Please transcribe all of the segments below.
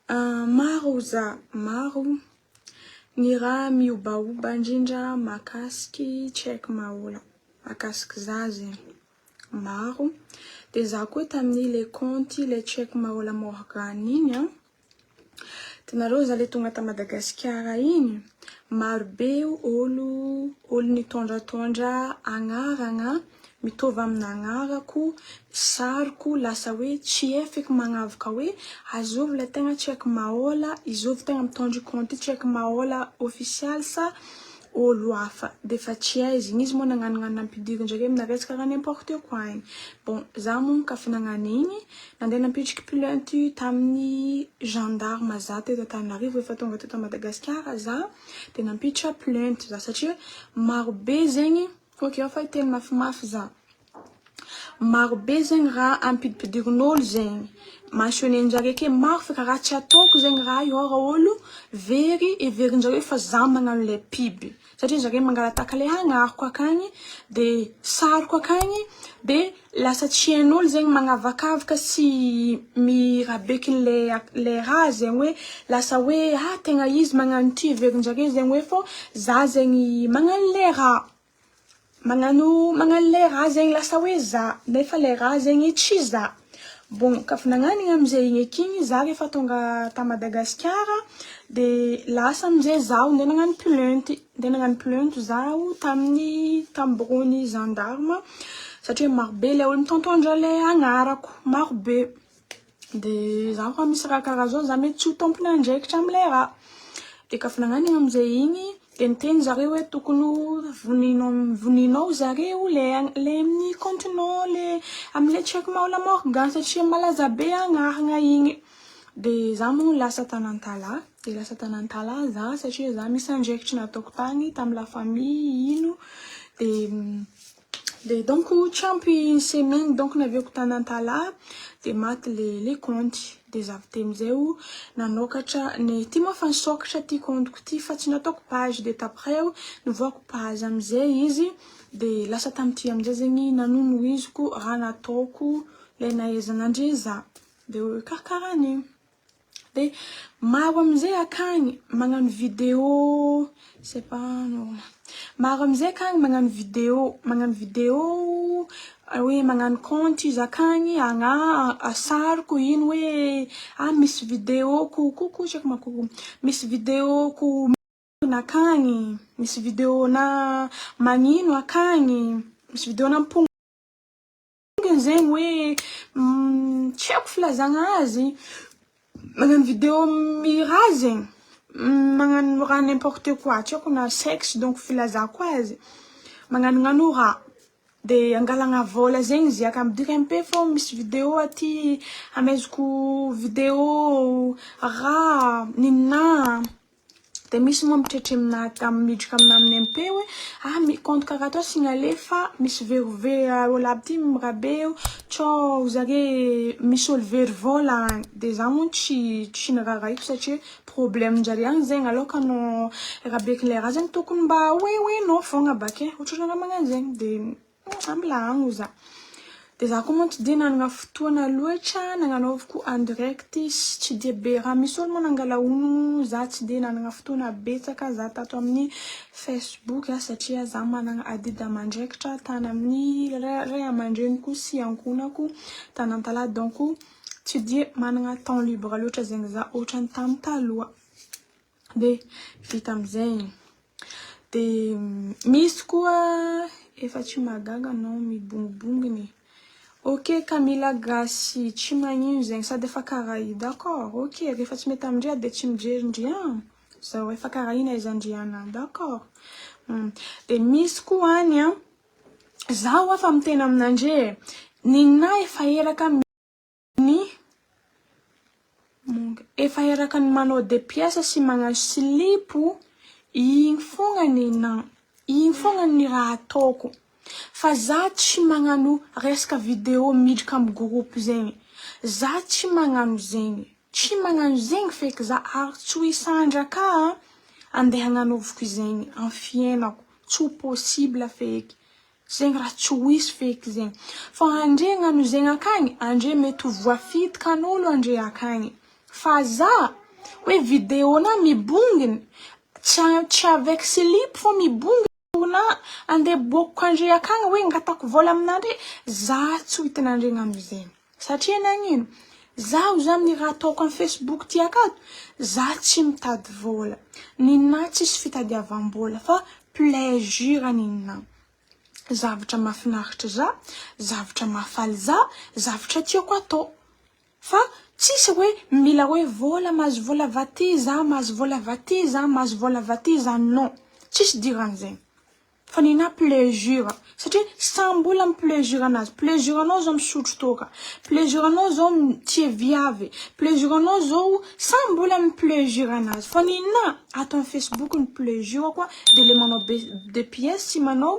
Maro za, maro. Ny raha miobaoba indrindra makasiky tsy haiko mahola. Makasiky za zegny. Maro. De za koa tamin'ile compte le tsy haiko mahola Morgan igny a. Tanareo za le tonga ta Madagasikara igny. Maro be olo nitondratondra agnarana mitovy amin'ny agnarako, sariko lasa hoe tsy efiko magnavoka hoe azovy le tegna tsy haiko mahola, izovy tegna mitondra compte tsy haiko mahola officiel sa olo hafa. De fa tsy aiziny izy moa nagnano ampidiro ndraiky minaresaka raha n'importe quoi igny. Bon, za moa kafa nagnano igny, nandeha nampitriky plainte tamin'ny gendarme za teto Antananarivo efa tonga teto Madagasikara za, de nampitra plainte za satria maro be zegny, ok fa teny mafimafy za. Maro be zegny raha ampidipidirin'olo zegny. Mentionné-njareo ke maro fa raha tsy ataoko zegny raha io raha olo very everin-jareo fa za magnano le piby. Satria zareo mangalataka le agnarako akagny, de sariko akagny, de lasa tsy hain'olo zegny magnavakavaka sy mirabeky le raha zegny hoe lasa hoe tegna izy magnano ty everin-jareo zegny hoe fô za zegny magnano le raha. Magnano le raha zegny lasa hoe za, nefa le raha zegny tsy za. Bon, kafa nagnano igny amizay igny akigny, za rehefa tonga ta Madagasikara, de lasa amizay zaho nde nagnano plainte. Nde nagnano plainte zaho tamin'ny bureau-n'ny gendarme, satria maro be le olo mitondra le agnarako, maro be. De zaho koa misy raha karaha zao, za mety tsy ho tompona andraikitra amile raha. De kafa nagnano igny amizay igny, de niteny zareo hoe tokony voninao zareo le amin'ny compte-nao le amile tsy haiko mahola Morgan satria malaza be agnarana igny. De za moa lasa tanantala, de lasa tanantala za satria za misy andraikitra nataoko tagny tamy la famille ino, de donc tsy ampy une semaine donc naviako tanantala, de maty le compte. De za avy amizay nanokatra ty moa fa nisokatra ty compte-ko ty fa tsy nataoko page, de après nivoako page amizay izy, de lasa tamty amizay zegny nanonoiziko raha nataoko le nahaizan'andre za. De karakaran'igny. De maro amizay akagny magnano vidéo, c'est pas non. Maro amizay akagny magnano vidéo hoe magnano compte izy akagny sariko ino hoe misy vidéoko kokotrako makoko, misy vidéoko akagny, misy vidéo na magnino akagny, misy vidéo na mpongo zegny hoe tsy haiko filazagna azy. Magnano vidéo miraha zegny, magnano raha n'importe quoi, tsy haiko na sexe donc filazako azy, magnano raha. De angalagna vola zegny izy akamidika MP fô misy vidéo aty amezoko vidéo raha nina. De misy moa mitretry midriky amin'ny MP hoe compte karaha tô signalé fa misy olo aby ty mirabe tsô zare misy olo very vola agny. De za moa tsy niraraiko satria problème-njare agny zegny aloka anao rabeky le raha zegny tokony mba oenao fogna bake, ohatrany raha magnano zegny. De ambilagno za. De za koa moa tsy de nanagna fotoana loatra nagnanaovako en direct, tsy de be raha misy olo moa nangala ono, za tsy de nanagna fotoana betsaka za tato amin'ny Facebook satria za managna adidy amandraikitra tany amin'ny ray aman-dreniko sy ankonako tanantala, donc tsy de managna temps libre loatra zegny za ohatrany tamy taloha. De vita amizay. De misy koa efa tsy magaga anao mibongibonginy. Ok Camilla Gasy, tsy magnino zegny sady efa karaha io, d'accord, ok, rehefa tsy mety amindria de tsy mijerindriagna. Zao efa karaha io nahaizandriana, d'accord. De misy koa agny zaho afa miteny aminandre, nina efa eraka ny manao des pièces sy magnano silipo, igny fogna nina, igny fogna ny raha ataoko. Fa za tsy magnano resaka vidéo midriky amy groupe zegny. Za tsy magnano zegny. Tsy magnano zegny feky za ary tsy ho isandraka andeha hagnanovako zegny en fiainako. Tsy ho possible feky. Zegny raha tsy ho hisy feky zegny. Fa andre hagnano zegny akagny, andre mety ho voafitika an'olo andre akagny. Fa za hoe vidéo na mibonginy tsy avec slip fo mibonginy na ande boko andre akagny hoe ngatako vola aminandre za tsy hitanandregny amizay satria nagnino zaho zany raha ataoko am Facebook ty akato za tsy mitady vola nina tsisy fitadiavam-bola fa plaisir nina zavatra mahafinaritra za zavatra mahafaly za zavatra tiako atao fa tsisy hoe mila hoe vola mahazo vola vaty za mahazo vola vaty za mahazo vola vaty za non tsisy diran'izay fa nina plaisir satria sambola am plaisir anazy plaisir anao zao misotro toka plaisir anao zao tia viavy plaisir anao zao sambola am plaisir anazy fa nina ato am Facebook ny plaisir quoi de le manao de pièces si manao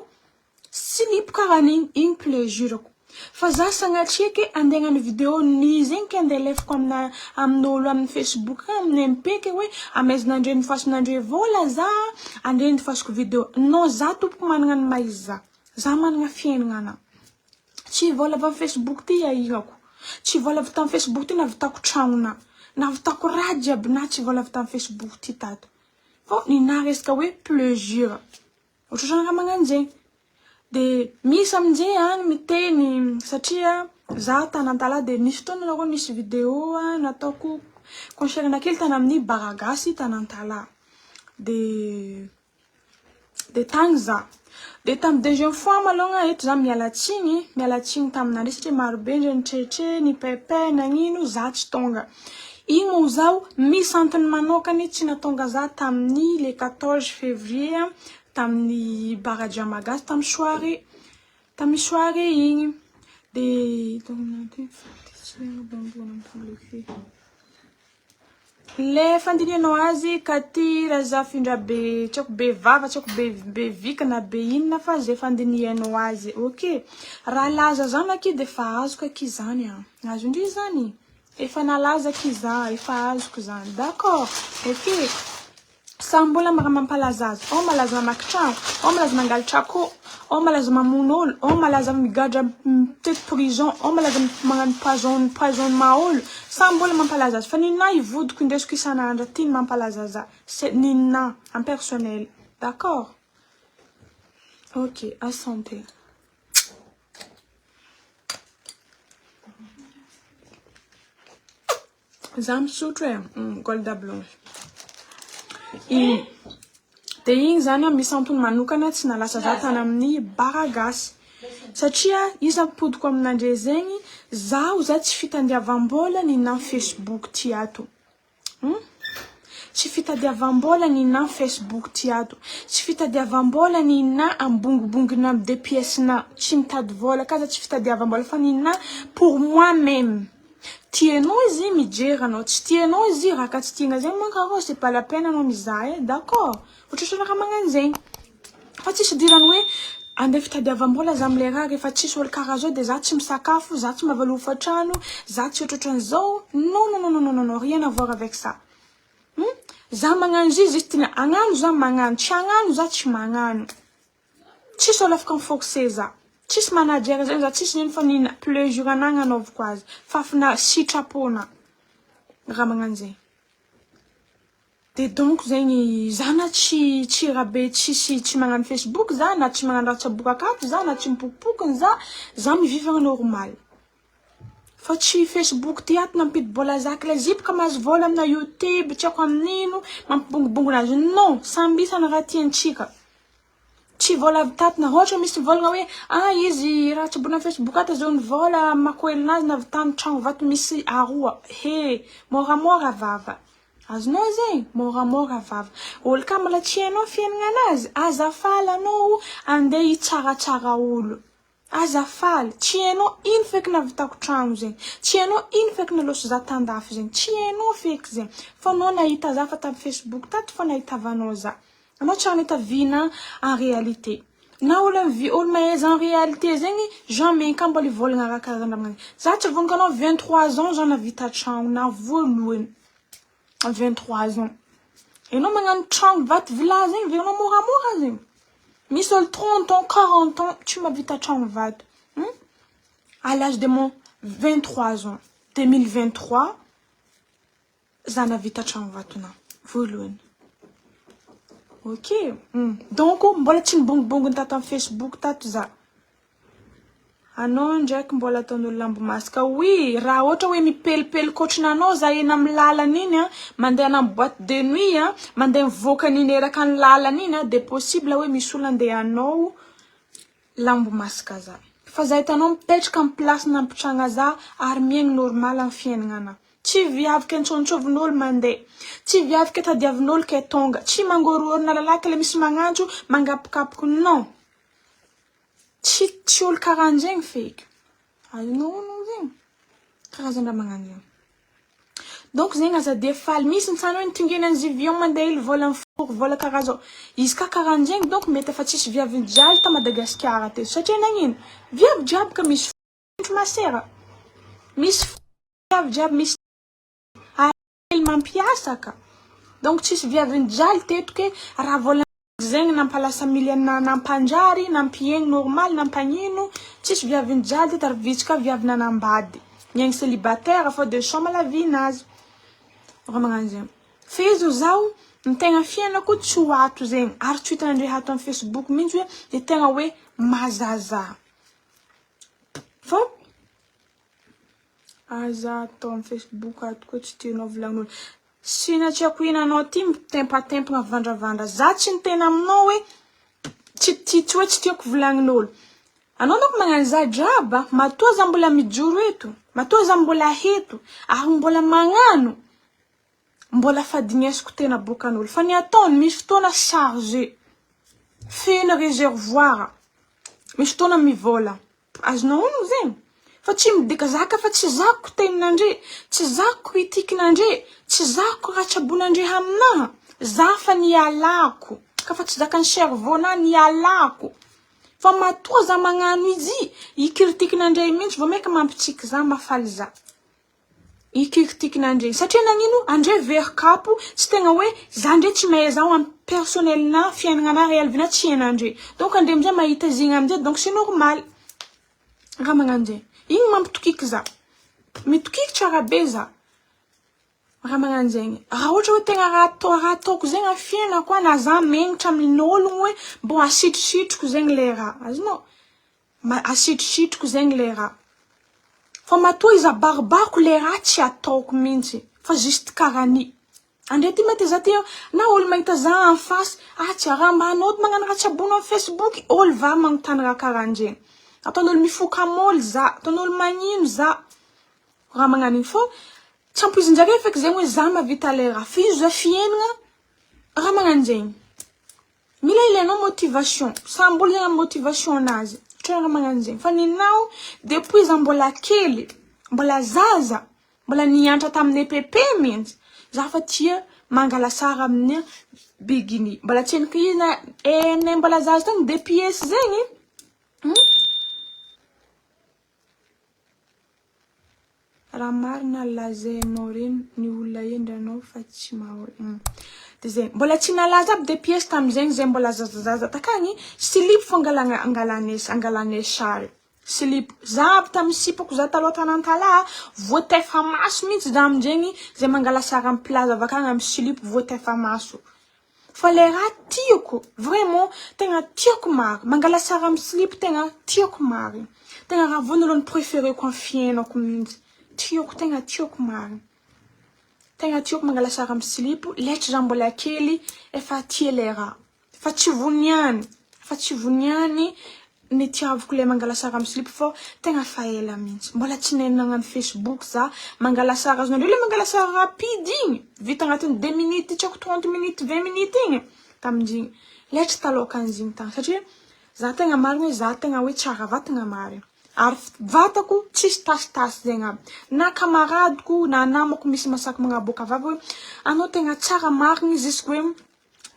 slip karaha igny plaisir ko fa za sagnatriake andegna ny vidéo ni zegny ke ande lefako amina amin'olo amin'ny Facebook amin'ny MP ke hoe amezanandre ny fasonandre vola za ande ny fasoko vidéo non za tompoko managna ny maiza za managna fiaignana tsy vola avy Facebook ty ahirako tsy vola avy tam Facebook ty navitako tragnona navitako raha jiaby na tsy vola avy tam Facebook ty tato fô nina resaka hoe plaisir ohatrany magnano zegny de misy aminjay any miteny satria za tanantala de misy fotoana nareo misy vidéo nataoko concert kely tany amin'ny Baragasy tanantala de tagny za de tam deuxième fois malonga eto za miala tsigny taminandre satria marobe ndre nitretre ny pepe nagnino za tsy tonga igny zao misy antony manokany tsy natonga za tamin'ny le 14 février tamin'ny Baradjamagas tamin'ny soirée igny de le fandinianao azy katira za findra be tsako be vava tsako be vikana be inona fa zay fandinianao azy ok raha laza zany aky de fa azoko aky zany azo ndry zany efa nalaza aky za efa azoko zany d'accord ok sambola mara mampalaza azy o malaza mamaky trano o malaza mangalatra akô o malaza mamono olo o malaza migadra peut-être prison o malaza magnano poison maolo sambola mampalaza azy fa nina ivodiko indesiko isanandra ty mampalaza za c'est nina en personnel d'accord ok à santé za misotro golda blanche de igny zany misy antony manokana tsy nalasa za tany amin'ny Baragasy satria isam-podiko aminandre zegny zaho za tsy fitandiavam-bola nina Facebook ty ato tsy fitadiavam-bola nina Facebook ty ato tsy fitadiavam-bola nina ambongobongina de pièces na tsy mitady vola kaza tsy fitadiavam-bola fa nina pour moi-même tienao izy mijery anao tsy tienao izy raha ka tsy tiana zegny manko c'est pas la peine anao mizaha d'accord ohatrany raha magnano zegny fa tsisy dirany hoe ande fitadiavam-bola za amile raha rehefa tsisy olo karaha zao de za tsy misakafo za tsy mavaly hofa-trano za tsy ohatran'izao non rien à voir avec ça za magnano izy tina agnano za magnano tsy agnano za tsy magnano tsisy olo afaka miforcer za tsisy manager zegny za tsisy nino fa nina plaisir anagna anaovako azy fa fina sitrapona raha magnano zegny de donc zegny za na tsy rabe tsy magnano Facebook za na tsy magnano raha tsaboka akato za na tsy mipokopokony za mivivagna normal fa tsy Facebook ty ato nampidi-bola zaka le zipoka mahazo vola amina YouTube tsy ako amin'ino mampibongobongona azy non sambisana raha tiantsika tsy vola tato na ohatra misy volagna hoe izy raha tsabona Facebook ato zao ny vola makoelinazy na vitany trano vato misy aroa moramora vava azonao zegny moramora vava olo ka mala tsy hainao fiaignanazy azafaly anao andeha hitsaratsara olo azafaly tsy hainao ino feky navitako trano zegny tsy hainao ino feky naloso za tandafy zegny tsy hainao feky zegny fa anao nahita za fa tam Facebook tato fa nahitavanao za anao tsy nahita vina en réalité na olo mahaiza en réalité zegny jamais ka mbola volagna raha karaha za tsy vonika anao 23 ans za navita trano na voalohany 23 ans enao magnano trano vato villa zegny venao moramora zegny misy olo 30 ans 40 ans tsy mavita trano vato à l'âge de mon 23 ans 2023 zana vita trano vatona voalohany. Ok. Donc mbola tsy nibongobongony tato amin'ny Facebook tato za. Anao ndraiky mbola ataon'olo lambo masaka. Oui, raha ohatra hoe mipelipely coachinanao za eny amin'ny lalana iny mandeha amin'ny boîte de nuit mandeha mivoaka niny eraka ny lalana iny de possible hoe misy olona andehanao lambo masaka za. Fa za hitanao mipetraka amin'ny place nampitranga za ary miaigny normal amin'ny fiaignana. Tsy viavaka antsontsovan'olo mandeha. Tsy viavaka tadiavin'olo ke tonga. Tsy mangororona lalaka le misy magnantso mangapikapoky non. Tsy olo karanjegny feky. Non zegny. Karazana magnano zegny. Donc zegny azadi efaly misy ntsana hoe nitingena ny zivion mandeha ily vola mifory vola karazo. Izy ka karanjegny donc mety efa tsisy viavy jaly ta Madagasikara te. Satria nagnino? Viavy jiaby ka misy masera. Misy viavy jiaby misy mampiasa ka. Donc tsisy viavy jaly teto ke raha vola zegny nampalasa miliana nampanjary, nampiegny normal, nampanino, tsisy viavy jaly teto ary vitsika viavy nanambady. Miaigny célibataire fa de chambre la vie nazy. Raha magnano zegny. Fezo zao ny tegna fiainako tsy ho ato zegny ary tsy hitan'andre ato amin'ny Facebook mihitsy hoe de tegna hoe mazaza. Fa aza atao amin'ny Facebook ato koa tsy tianao volagn'olo. Sy na tsy ako hinanao ty mitempatempagna vandravandra. Za tsy nitena aminao hoe tsy hoe tsy tiako volagnin'olo. Anao manko magnano za draba, matoa za mbola mijoro eto, matoa za mbola heto, ary mbola magnano, mbola fadinesiko tena bokan'olo. Fa ny ataony misy fotoana chargé, feno réservoir, misy fotoana mivola. Azonao ono zegny. Fa tsy midika zaka fa tsy zako tenin'andre, tsy zako kritikin'andre, tsy zako ratsabon'andre aminaha. Za fa nialako, ka fa tsy zakany cerveau-na nialako. Fa matoa za magnano izy, ikiritikin'andre mihitsy vao meka mampitsiky za mafaly za. Ikiritikin'andre. Satria nagnino? Andre verikapo, tsy tegna hoe za andre tsy mahay zao amin'ny personnel na fiaignana réel vina tsy hain'andre. Donc andre amizay mahita zigny amizay, donc c'est normal. Raha magnano zegny. Igny mampitokiky za. Mitokiky tsara be za. Raha magnano zegny. Raha ohatra hoe tegna raha ataoko zegny amin'ny fiainako na za menitra amin'ologno hoe bon asitrositroko zegny le raha. Azonao? Asitrositroko zegny le raha. Fa matoa izy abaribako le raha tsy ataoko mihitsy. Fa juste karany. Andre ty mety za ty na olo mahita za en face, tsy raha mba anao magnano raha tsabona amin'ny Facebook, olo va magnotany raha karanjegny. Ataon'olo mifoka am'olo za, ataon'olo magnino za. Raha magnano igny fô tsy ampoizinjare feky zegny hoe za mahavita le raha. Fa izy za fiaignana, raha magnano zegny. Mila ilainao motivation. Samboly zegny motivation anazy. Raha magnano zegny. Fa ninao, depuis za mbola kely, mbola zaza, mbola niantra tamin'ny EPP mihitsy, za fa tia mangala sara amin'ny bigini. Mbola tseniko izy na mbola zaza tany DPS zegny. Raha marina lazainao reny ny olona endranao fa tsy mahola. De zegny. Mbola tsy nalaza aby DPS tamizegny zay mbola zazazaza takagny, slip fo angalane sary. Slip. Za aby tamin'ny sipako za taloha tanantala, voatefa maso mihitsy za amizegny zay mangala sary amin'ny plaza avakagny amin'ny slip voatefa maso. Fa le raha tiako, vraiment, tegna tiako mary. Mangala sary amin'ny slip tegna tiako mary. Tegna raha voalohany préféreko amin'ny fiainako mihitsy. Tiako tegna tiako mary. Tegna tiako mangala sary amin'ny slip, letry za mbola kely, efa tia le raha. Fa tsy voniany. Fa tsy voniany ny tiavoko le mangala sary amin'ny slip fô tegna fa ela mihitsy. Mbola tsy nagnano Facebook za, mangala sary azonareo le mangala sary rapide igny. Vita agnatin'ny 2 minutes, tsy ako 30 minutes, 20 minutes igny. Tamizigny. Letry taloha kanzigny tagny. Satria za tegna marina hoe za tegna hoe tsara vatagna mary. Ary vatako tsisy tasy zegny aby. Na kamaradiko, na namako misy masaky magnaboaka vavy hoe anao tegna tsara marina izy hoe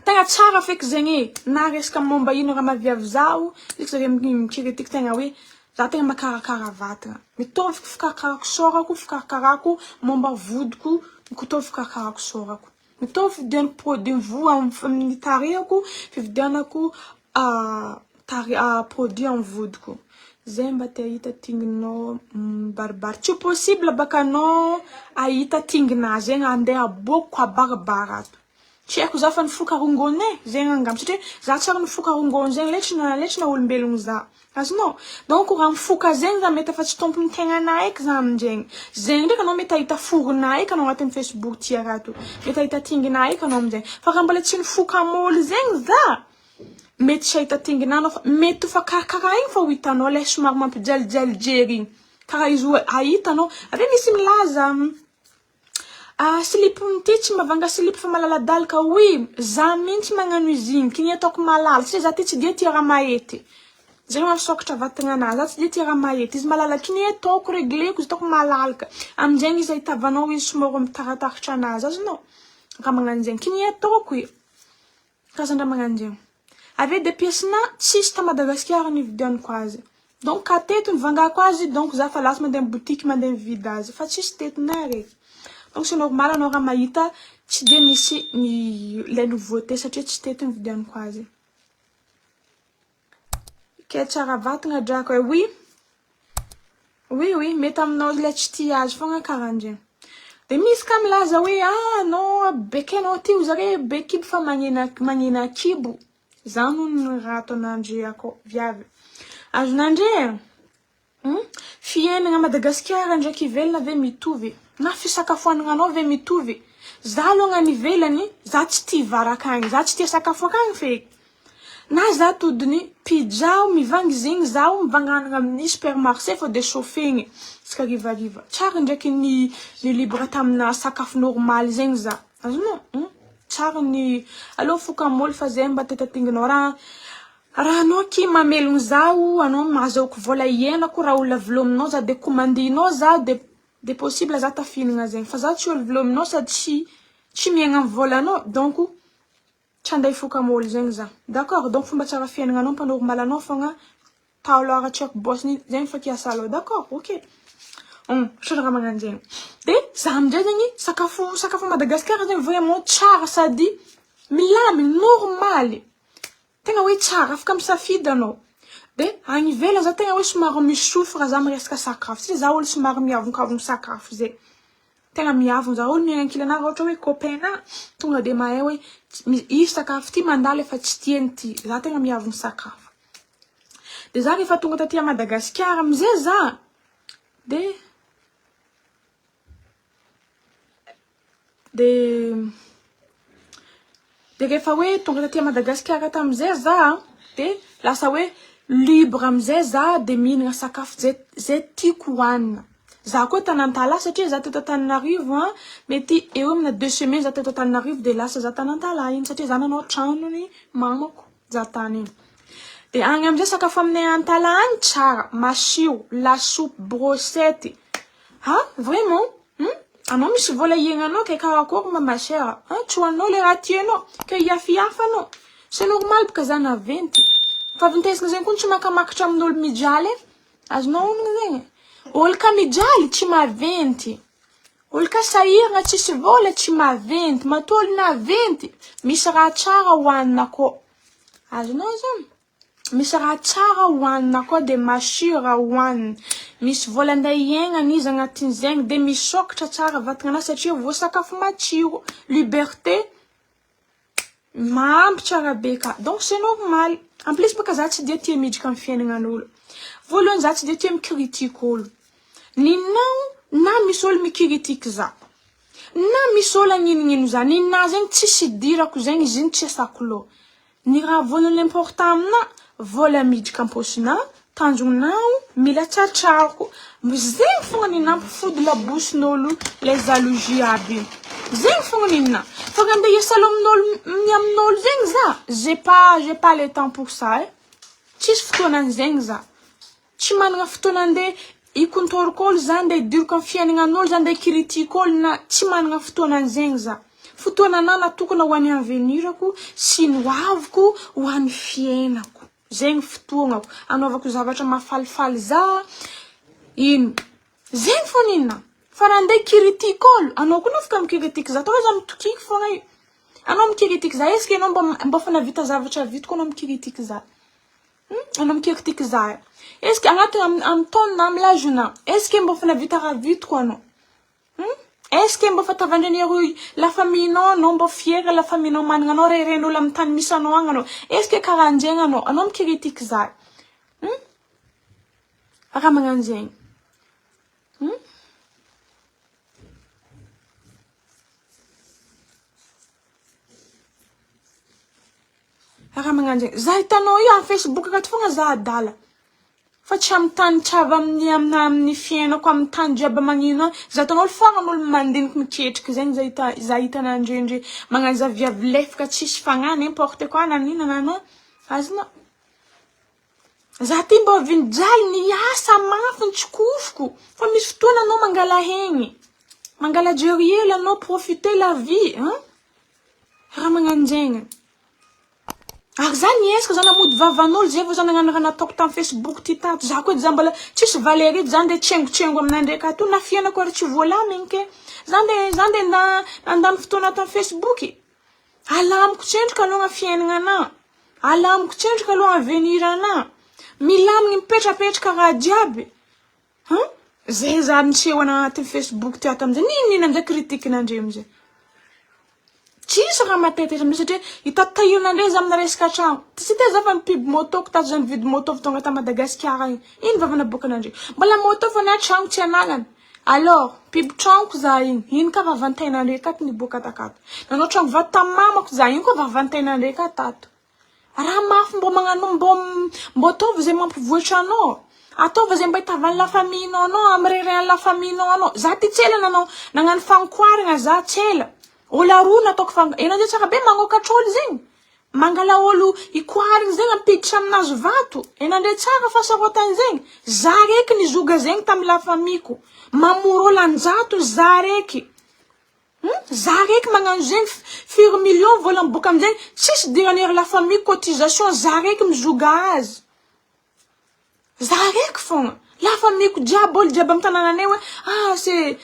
tegna tsara feky zegny na resaka momba ino raha mahaviavy zao, izy zare mikiritiky tegna hoe za tegna makarakara vatagna. Mitovy fikarakarako sorako, fikarakarako momba vodiko, mitovy fikarakarako sorako. Mitovy fividianako produit voa amin'ny tarehako, fividianako produit amin'ny vodiko. Zemba te ahita tinginao baribary. Tsy possible baka anao ahita tingina zegny andeha aboko abaribary ato. Tsy haiko za fa nifokarongony zegny angamba satria za tsara nifokarongony zegny letrina olombelogno za. Azonao? Donc raha mifoka zegny za mety fa tsy tompony tegnana eky za aminjegny. Zegny ndraiky anao mety ahita forona eky anao agnatin'ny Facebook tia raha to. Mety ahita tingina eky anao aminjegny. Fa raha mbola tsy nifoka am'olo zegny za mety tsy ahita tinginanao fa mety fa karaha igny fa ho hitanao le somary mampijalijaly jery igny. Karaha izy ahitanao. Ave misy milaza slip ty tsy mavanga slip fa malaladalaka. Oui, za mintsy magnano izy igny. Kiny ataoko malala. Satria za ty tsy dia tia raha mahety. Zegny mampisokatra vatagnanahy. Za tsy dia tia raha mahety. Izy malala kiny ataoko regleko, izy ataoko malalaka. Aminjegny izy ahitavanao izy somary mitarataratra anazy. Azonao? Raha magnano zegny. Kiny ataoko i. Kazandra magnano zegny. Ave de pièce-na tsisy ta Madagasikara nividianako azy. Donc kateto nivangako azy, donc za fa lasa mandeha boutique mandeha mividy azy. Fa tsisy tetonay reky. Donc c'est normal anao raha mahita tsy de misy le nouveauté satria tsy teto nividianako azy. Ke tsara vatagna drako oui. Oui, mety aminao le tsy tia azy fogna karahan'jegny. De misy ka milaza hoe anao bekenao ty zare bekibo fa magnena kibo. Zano ny raha ataon'andre ako viavy. Azon'andre fiainana Madagasikara ndraiky ivelany ave mitovy. Na fisakafoanana anao ave mitovy. Za alongany ivelany, za tsy tia vary akagny, za tsy tia sakafo akagny feky. Na za todiny pizza mivangy zegny zaho mivanganana amin'ny supermarché faut de chauffer-gny. Iska rivariva. Tsara ndraiky ny libre tamina sakafo normal zegny za. Azonao? Tsara ny allo foka am'olo fa zay mba tetatinginao raha anao ki mamelogno zao anao mahazahoako vola ienako raha olona velominao za de commandinao za de possible za tafihinana zegny fa za tsy olo velominao sady tsy miaigna amin'ny volanao donc tsy andeha ifoka am'olo zegny za. D'accord? Donc fomba tsara fiainana anao mpa normal anao fogna taolo tsy haiko bossny zegny fa kiasalao. D'accord? OK. Sao raha magnano zegny. De za aminjay zegny sakafo Madagasikara zegny vraiment tsara sady milaminy normaly. Tegna hoe tsara afaka misafidy anao. De agny ivelany za tegna hoe somary misofra za miresaka sakafo. Satria za olo somary miavonkavogno sakafo zay. Tegna miavogno za olo miankilana ohatra hoe copain-na tonga de mahay hoe io sakafo ty mandalo efa tsy tiany ty. Za tegna miavogno sakafo. De za rehefa tonga taty Madagasikara amizay za de rehefa hoe tonga taty Madagasikara tamizay za de lasa hoe libre amizay za de mihinana sakafo zay tiako hoanina. Za koa Tanantala satria za teto Antananarivo mety eo amina 2 semaines za teto Antananarivo de lasa za Tanantala iny satria za nanao tranony mamako za tany iny. De agny amizay sakafo aminay Antala any tsara, masiro, lasopy, brochette. Vraiment? Anao misy vola iaignanao ke karakory mama chère. Tsoanao le raha tianao ke iafiafa anao. C'est normal baka za naventy. Fa avintesina zegny koa tsy makamakatra amin'olo mijaly. Azonao honogno zegny. Olo ka mijaly tsy maventy. Olo ka sahirana tsisy vola tsy maventy. Matôly naventy. Misy raha tsara hoanina koa. Azonao zegny. Misy raha tsara hoanina koa de masiro raha hoanina. Misy vola andeha iaignana izy agnatin'izegny de misokatra tsara vatagna satria voasakafo matsiro. Liberté mahampy tsara be ka. Donc c'est normal. En plus baka za tsy dia tia miditra amin'ny fiainagnan'olo. Voalohany za tsy dia tia mikritika olo. Ninao na misy olo mikritika za. Na misy olo agninognino za. Nina zegny tsisy dirako zegny izy iny tsy asako loha. Ny raha voalohany l'important amina vola miditra am-posina, tanjonao, mila tsatrarako. Zegny fogna nina ampifody laboson'olo les jalousies aby. Zegny fogna nina. Fa raha andeha hiasalo amin'olo zegny za. J'ai pas le temps pour ça. Tsisy fotoanany zegny za. Tsy manana fotoana andeha ikontoroko olo za andeha idiriko amin'ny fiainagnan'olo za andeha ikritika olo na tsy manana fotoanany zegny za. Fotoanana natokana ho an'ny avenirako sy ny hoaviko ho an'ny fiainako. Zegny fotoanako. Anaovako zavatra mahafalifaly za. Ino. Zegny fo nina. Fa raha andeha ikritika olo, anao koa afaka mikritika za. Tao za mitokiky fogna io. Anao mikritika za. Eske anao mba fa navita zavatra vita koa anao mikritika za. Anao mikirikitika za. Est-ce que agnaty am taona am lajona, est-ce que mbo fa navita raha vitiko anao? Est-ce que mbo fa tavandreny la famille non mbo fiera la famille non manana anao reren'olo am tany misy anao agny anao. Est-ce que karaha anjegny anao mikirikitika za? Raha magnano zegny. Raha magnano zegny. Za hitanao io am Facebook akato fogna za adala. Fa tsy am tany tsava amin'ny fiainako am tany jiaby magnino. Za hitanao fogna olo mandiniky miketriky zegny za hitanandrendre magnano za viavy lefaka tsisy fagnahy n'importe quoi nanina nanao. Azonao. Za ty mbo vinjaly niasa mafy nitsikofoko. Fa misy fotoana anao mangala hegny. Mangala jeriel anao profiter la vie, Raha magnano zegny. Ary za niesika za namody vavan'olo zay vao za nagnano raha nataoko tam Facebook ty tato. Za koa za mbola tsisy Valérie za nde tsengo aminandreky ato na fianako ary tsy voalamigny ke. Za nde nandany fotoana tam Facebook. Alamiko tsendrika aloha fiainagna ana. Alamiko tsendrika aloha avenir ana. Milamigny mipetrapetraka raha jiaby. Zay za miseho anaty Facebook ty ato amizay. Nino amizay kritikinandre amizay. Tsisy raha matetiky amizay satria itatahirana za amina resaka tragno. Tsy te za fa mipiby moto ko tato za nividy moto tonga ta Madagasikara igny. Ino vavana bokanandre. Mbola moto fa na tragno tsy anagnany. Alors, piby tragno ko za igny. Ino ka vavantainandre kato niboaka takato. Nanao tragno va tamamako za igny ko vavantainandre ka tato. Raha mafy mbo magnano mbo ataovy zay mampivoatra anao. Ataovy zay mba hitavany la famille anao, amreren la famille anao. Za ty tsela nanao nagnano fankoarigna za tsela. Ola roa nataoko fanga. Ena zay tsaka be mangokatra olo zegny. Mangala olo ikoarigny zegny ampiditra aminazy vato. Ena ndre tsaka fasarotany zegny. Za reky nizoga zegny tam la famille-ko. Mamoro olo anjato za reky. Za reky magnano zegny firy million vola miboaka amizegny. Tsisy diran'ery la famille cotisation za reky mizoga azy. Za reky fogna. La famille-ko jiaby olo jiaby amy tanànanay hoe c'est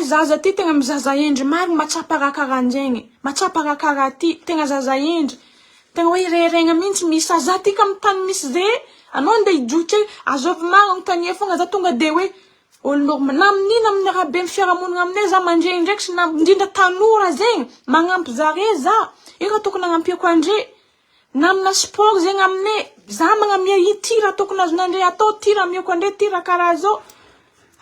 zaza ty tegna mizaza endry marigny matsapa raha karahanjegny. Matsapa raha karaha ty tegna zaza endry. Tegna hoe reregna mihitsy misy za ty ka tany misy zay. Anao nde hijotry azovy marigny tania fogna za tonga de hoe olo normal na amin'ino amin'ny raha be fiarahamonigna aminay za mandregny ndraiky sy na indrindra tanora zegny magnampy zare za. Io raha tokony agnampiako andre. Na amina sport zegny aminay za magnamia tira tokony azonandre atao tira amiako andre tira karaha zao.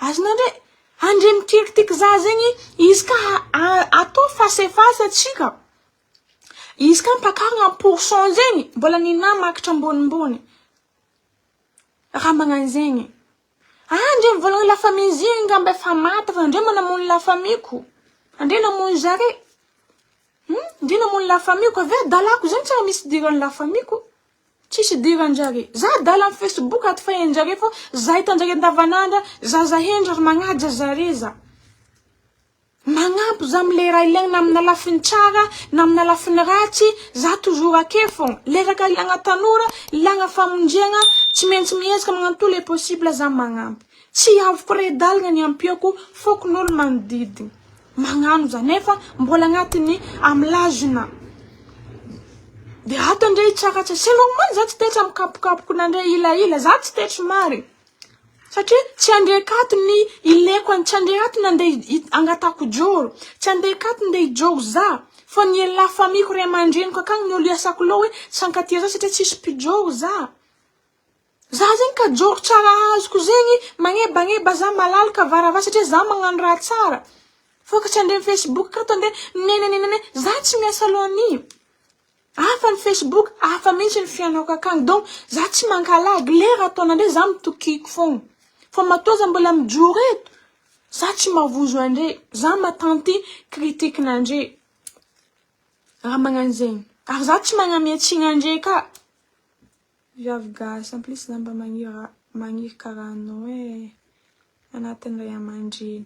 Azonandre andre mikirikitika za zegny izy ka atao face atsika. Izy ka mpakarigna pourcent zegny mbola ninamakitra ambonimbony. Raha magnano zegny. Andre mivolagna la famille zegny ngamba efa maty fa andre manamono la famille-ko. Andre namono zare. Andre namono la famille-ko avy dalako zegny tsara misy dirany la famille-ko. Tsisy diranjare. Za dala am Facebook ato fa enjare fô za hitanjare andavanandra zaza hendry magnaja zare za. Magnampy za amile raha ilaigny na amina lafiny tsara na amina lafiny ratsy za toujours ake fogna. Leraka ilagna tanora, ilagna famonjegna, tsy maintsy miezaka magnano tous les possibles za magnampy. Tsy avoko redalagna ny ampiako fokon'olo manodidina. Magnano za nefa mbola agnatiny amlazona. De ato andre tsaka selon moi za tsy tetsa mikapokapoko nandre ila za tsy tetsa mari. Satria tsy andre kato ny ileko tsy andre kato nande angatako joro. Tsy andre kato nde ijoro za. Fa ny la famille ko ray aman-dreniko akagny ny olo iasako loha hoe sankatia za satria tsisy mpijoro za. Za zegny ka joro tsara azoko zegny magnebageba za malalaka varava satria za magnano raha tsara. Fa ka tsy andre Facebook kato ande nene za tsy miasa lohan'io. Afa ny Facebook, afa mihitsy ny fianako akagny. Donc, za tsy mankalagy lera ataonandre za mitokiko fogna. Fa matoa za mbola mijoro eto. Za tsy mavozo andre. Za matanty kritikinandre. Raha magnano zegny. Ary za tsy magnamiatsigna andre ka. Viavy gasy. En plus za mba magniry karaha anao anatin'ny ray aman-dreny.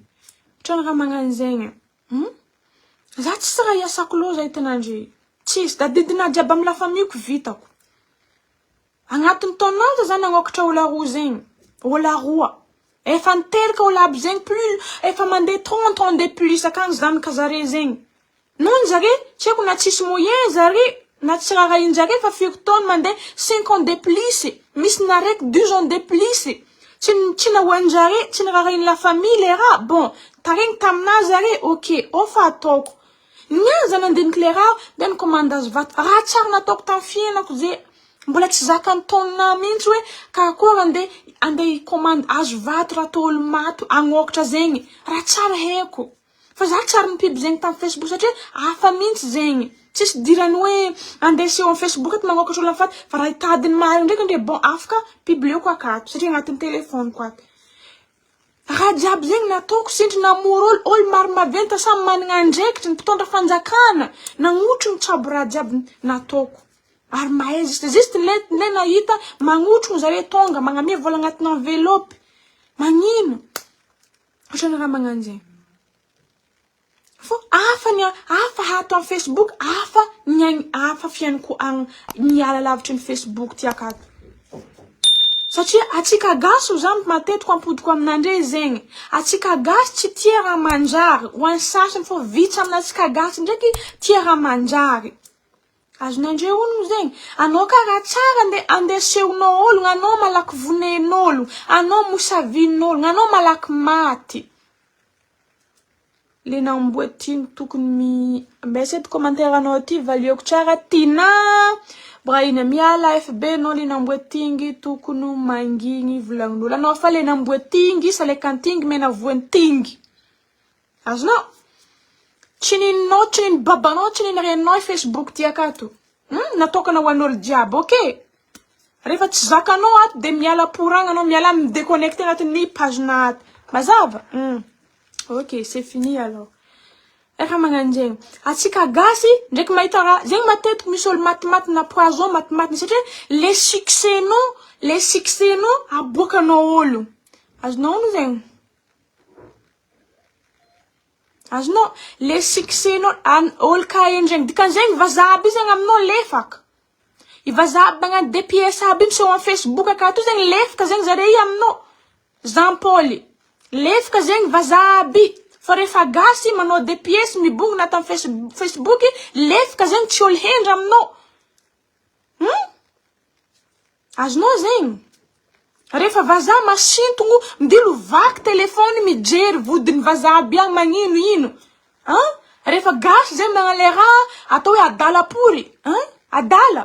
Trano raha magnano zegny. Za tsy raha iasako loha za hitanandre. Tsisy da didina jiaby amy la famille-ko vitako. Agnatiny taonanza za nagnokatra olo roa zegny. Olo roa. Efa niteraka olo aby zegny plus efa mandeha 30 ans de plus akagny zany ka zare zegny. Non zare tsy haiko na tsisy moyen zare na tsy raha injare fa firy taona mandeha 5 ans de plus misy na raiky 12 ans de plus tsy nahoanjare tsy narahainy la famille le raha bon taregny taminazy zare ok ofa ataoko nyaza nandiniky le raha de nicommande azy vato raha tsara nataoko tamy fiainako ze mbola tsy zakany taona mihitsy hoe karakory ande commande azo vato raha tôlo mato agnokatra zegny raha tsara heko fa za tsara mipiby zegny tamy Facebook satria hafa mihitsy zegny tsisy dirany hoe andeseo amy Facebook eto magnokatra olo afaty fa raha itadiny mariny ndraiky andre bon afaka pibleko akato satria agnatin'ny telefoniko ato raha jiaby zegny nataoko sindry namory olo maro maventy samy managna andraikitry ny mpitondra fanjakana nagnotro mitsabo raha jiaby nataoko ary mahay juste le nahita magnotro zare tonga magnamia vola agnatin'ny enveloppe magnino ohatrany raha magnano zegny fo afa hato amy Facebook afa fianiko miala lavitry ny Facebook ty akato satria atsika gasy zany matetika ampodiko aminandre zegny atsika gasy tsy tia raha manjary ho any sasany fô vitsy aminatsika gasy ndraiky tia raha manjary azonandre olo zegny anao ka raha tsara andesehonao olo anao malaky vonen'olo anao mosavin'olo anao malaky maty le namboatiny tokony mbesety commentaire anao ty valioko tsara tina bra ina miala FB no le namboatingy tokony mangigny volagn'olo anao fa le namboatingy sa le kantingy mena voantingy azonao tsy ninno babanao tsy ninrenao Facebook ty akato natokana ho an'olo jiaby ok rehefa tsy zakanao ato de miala poragna anao miala déconnecté agnatin'ny page na ato mazava ok c'est fini alors raha magnano zegny atsika gasy ndraiky mahita raha zegny matetiky misy olo matimaty na poison matimaty satria le succès no aboakanao olo azonao ono zegny azonao le succès no olo ka endregny dikan'zegny vazaha aby zegny aminao lefaka ivazaha aby magnano des pièces aby miseho amy Facebook akato zegny lefaka zegny zare i aminao Jean Paul lefaka zegny vazaha aby fa rehefa gasy manao des pièces mibongina tamy Facebook lefaka zegny tsy olo hendra aminao azonao zegny rehefa vazaha masintogno midilo vaky telefony mijery vodiny vazaha aby agny magnino ino rehefa gasy zegny magnano le raha atao hoe adala pory adala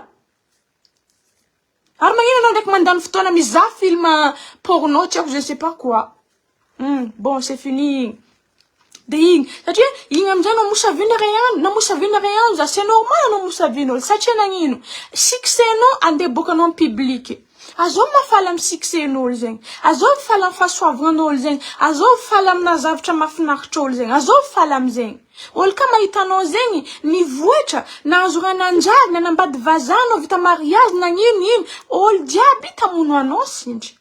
ary magnino anao ndraiky mandany fotoana mizaha film porno tsy haiko je sais pas quoi bon c'est fini de igny satria igny amizay no mosavina reano za c'est normal no mosavin'olo satria nagnino succès-nao ande bokanao amy public azao mafala amy succès-n'olo zegny azao mifala amy fahasoavan'olo zegny azao mifala amina zavatra mahafinaritra olo zegny azao mifala amizegny olo ka mahitanao zegny nivoatra nahazo rananjary nanambady vazanao vita mariage nagnino olo diaby tamono anao sindry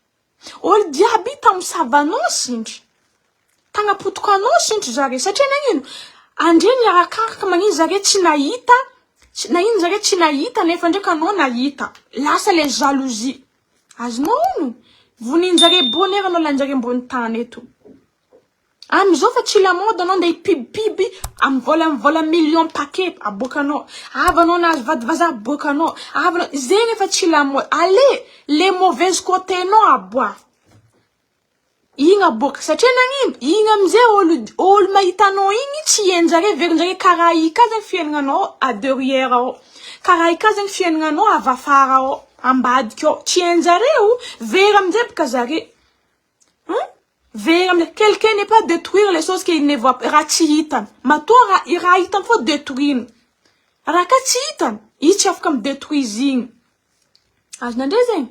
olo diaby tamosavanao sindry tagnapotoka anao sindry zare satria nagnino andre niarakaraka magnino zare tsy nahita nefa ndraiky anao nahita lasa le jalousie azonao ono voninjare bonheur anao lanjare ambony tany eto amizao fa tsy la mode anao nde hipibipiby amy vola million paquet abokanao avanao nazy vady vazaha abokanao avanao zegny efa tsy la mode ale les mauvaises côté nao aboa igny aboka satria nagnino igny amizay olo mahitanao igny tsy enjare verinjare karaha i ka zegny fiaignanao à derrière ao karaha i ka zegny fiaignanao avy afara ao ambadiky ao tsy enjareo very amizay boka zare quelqu'un n'est pas détruire les choses qu'il ne voit pas raha tsy hitany matoa raha hitany fo détruire raha ka tsy hitany i tsy afaka midétruise igny azonandre zegny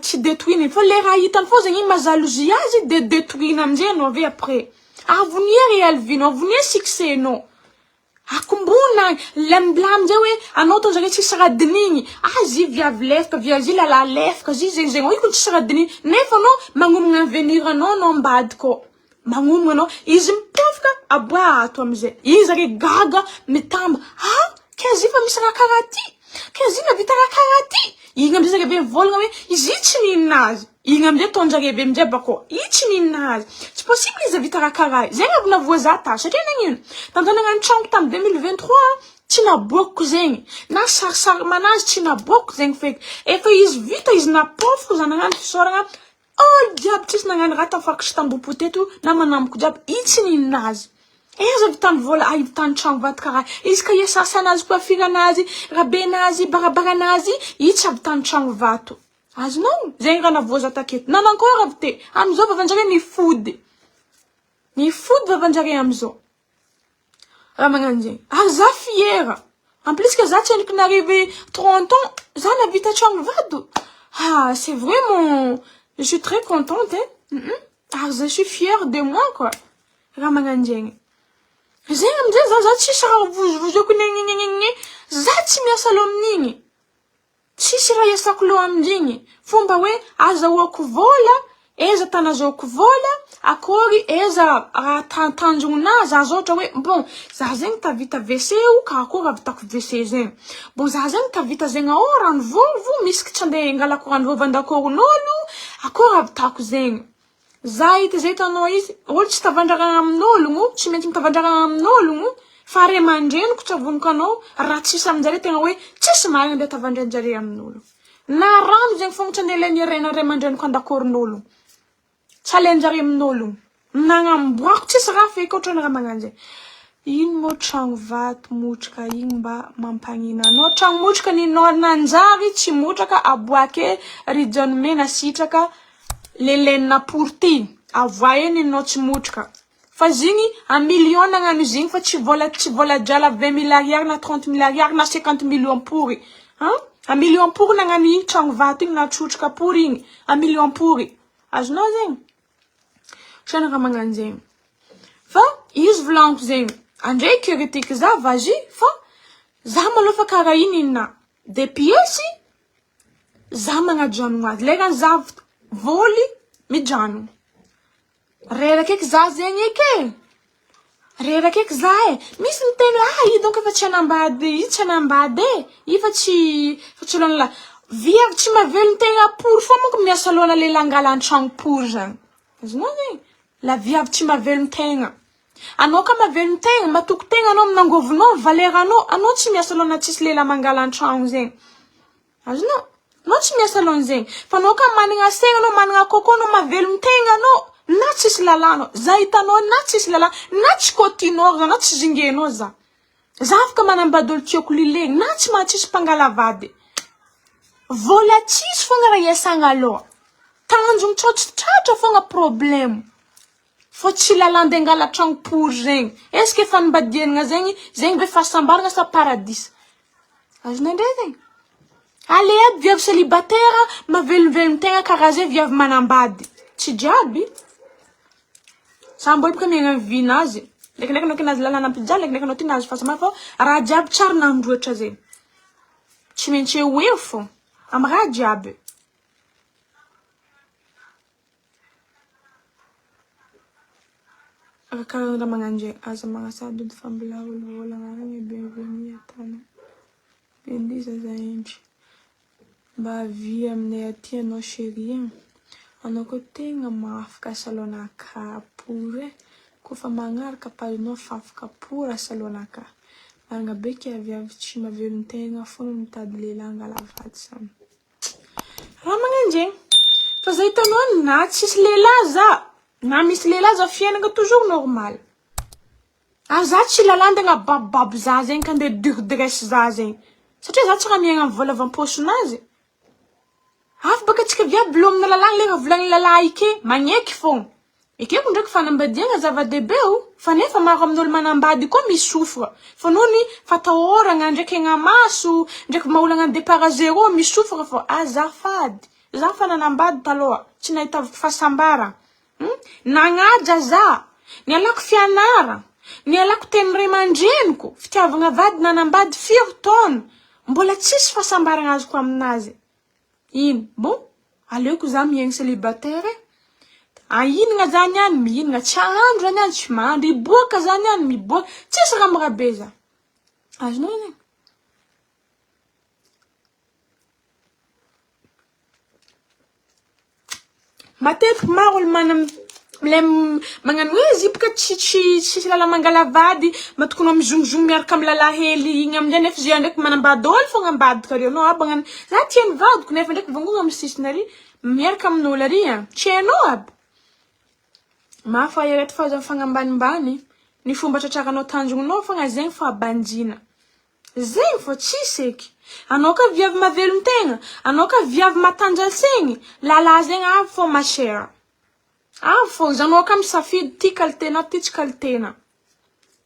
tsy détruire fa le raha hitany fo zegny majalousie azy de détruire amizay anao ave après avonia réalvinao avonia succès-nao akombona lamizay hoe anao to zare tsisy raha dinigny azy viavy lefaka viazy lala lefaka zegny iko tsisy raha dinigny nefa anao magnomagna avenir anao ambadiko magnomagna anao izy mipofaka aboa ato amizay izy zare gaga mitamba kazifa misy raha karaha ty kazina vita raha karaha ty igny amizay zare be mivolagna hoe izy tsy ninazy igny amizay tonjare be amizay bako i tsy ninazy tsy possible izy vita raha karaha zegny aby navoa za ta satria nagnino tantanagna ny tragno tamy 2023 tsy naboako zegny. Na sarisary manazy tsy naboako zegny feky. Efa izy vita izy napofoko zany nagnano fisaoragna. Oh diable tsisy nagnano raha tafakitry tambopo teto na manamiko jiaby. Itsy ninazy. Eza vitany vola ahitany tragno vato karaha. Izy ka iasasanazy coiffure-nazy, rabenazy, barabaranazy, itsy avitany tragno vato. Azonao? Zegny raha navoza taketo. Nanankory avy te. Amizao vavanjare ny fody. Ny fody vavanjare amizao. Raha magnano zegny. Ah, za fiera. En plus que za tsy endriky n'arrivé 30 ans, za navita tragno vato. Ah, c'est vraiment... Je suis très contente, hein. Ah, je suis fière de moi, quoi. Raha magnano zegny. Zegny amizay za tsisy raha vozovozoko negnegnegnegne. Za tsy miasa lo amin'igny. Tsisy raha iasako lo amin'igny. Fomba hoe azahoako vola, eza tanazahoako vola, akory eza raha tanjongonazy azo ohatra hoe bon, za zegny tavita WC o ka akory avitako WC zegny. Bon, za zegny tavita zegny ao rano vovo, misy tsy andeha angalako rano vovo andakoron'olo, akory avitako zegny. Za ity zay tanao izy, olo tsy tavandragna amin'ologno, tsy maintsy mitavandragna amin'ologno, fa re mandreniko tsavoniko anao, raha tsisy aminjare tegna hoe tsisy marina andeha tavandrenjare amin'olo. Na rano zegny fogna tsy andeha ilainy rena re mandreniko andakoron'olo. Tsy alenjare amin'olo. Nagnamboako tsisy raha feky ohatrany raha magnano zay. Ino mo tragno vato motrika igny mba mampanina anao. Tragno motrika ninao nanjary tsy motraka aboake ridiony mena sitraka lelenina porty. Avoa ninao tsy motrika. Fa zigny un million nagnano zigny fa tsy vola drala 20 000 ariary na 30 000 ariary na 50 millions pourri. Hein? Un million pourri nagnano igny tragno vato igny na trotrika pourri igny. Un million pourri. Azonao zegny? Trano raha magnano zegny. Fa izy volaniko zegny. Andrei critique za vas-y fa za malofa karaha inina de pièces za magnadrano azy. Legany za voly midrano. Reraka eky za zegny eky. Reraka eky za e. Misy miteny i donc efa tsy anambady i fa tsy lona viavy tsy mahavelony tegna pour fa monko miasa lona le langalan-tragno pour zany. Azonao zegny? La viavy tsy mahavelony tegna. Anao ka mahavelony tegna, matoko tegna anao minangovinao, valeranao, anao tsy miasa lona tsisy lela mangalan-tragno zegny. Azonao? Anao tsy miasa lona zegny. Fa anao ka managna segna anao, managna koko anao mahavelony tegna anao, na tsisy lalano. Za hitanao na tsisy lalano, na tsy kotinao za, na tsy zingenao za. Za afaka manambady olo tiako lilegny, na tsy mahatsisy mpangalavady. Vola tsisy fonga raha iasagna aloha. Tanjony tratra fonga problème. Fô tsy lalande ngala tragno pour zegny. Est-ce que fanambadiana zegny, zegny be fahasambarana sa paradis? Azonao ndray zegny? Ale aby viavy célibataire, mavelomvelony tegna karaha zay viavy manambady. Tsy jiaby. Sambo ipaka miagna vinazy. Lekinleky anao kinazy lalana ampijaly, lekinleky anao tinazy fahasambarana fô raha jiaby tsara nandroatra zegny. Tsy maintsy eo fô. Am raha jiaby. Karaha raha magnano zay, aza magnasady ody fambola olo agny bienvenue atana. Bendiza za endry. Mba avy aminay aty anao chérie. Anao ko tegna mafika salonaka pour e. Kofa magnaraka palinao fafaka pour salonaka. Marina beky aviavy tsy mahavelony tegna fogna mitady lehilahy angalavady sana. Raha magnano zegny. Fa za hitanao na tsisy lehilahy za. Na misy lehilahy za fiainana toujours normal. Ah, za tsy lalande nga bababo za zegny ka nde durdresse za zegny. Satria za tsy raha miaigna amin'ny vola avamposonazy. Hafa baka tsika viaby lo amina lalagna le volagny lalahy ike, magneky fogna. Ekeko ndraiky fanambadiana zava-dehibe fa nefa maro amin'olo manambady koa misofra. Fa nony fatahoragna ndraiky egna maso, ndraiky maolagna départ à zéro misofra fô azafady. Za fa nanambady taloha, tsy nahitaviko fahasambarana. Nagnaja za, nialako fianara, nialako teny ray aman-dreniko, fitiavagna vady nanambady 4 taona, mbola tsisy fahasambarana azoko aminazy. Ino, bon, aleoko za miaigny célibataire. Ahinagna za niany, mihinagna, tsy ahandro za niany, tsy mahandro, iboaka za niany, miboaka, tsisy raha marabe za. Azonao zegny? Matetiky maro olo le magnano hoe zipoka tsy lala mangalavady matokony amizongizongy miaraka amy lala hely igny amizay nefa zia ndraiky manambady ôlo fogna ambadika reo no abagnano za tiany vadiko nefa ndraiky vangogna amy sisiny ary miaraka amin'olo ary tsy hainao aby mafa ereto fa fagna ambanimbany ny fomba tratrakanao tanjongonao fogna zegny fa abanjina zegny fo tsisy eky anao ka viavy mavelon-tegna anao ka viavy matanjatsaigny lala zegny avy fo ma chère avy fo zanao ka misafidy ty kalitena ty tsy kalitena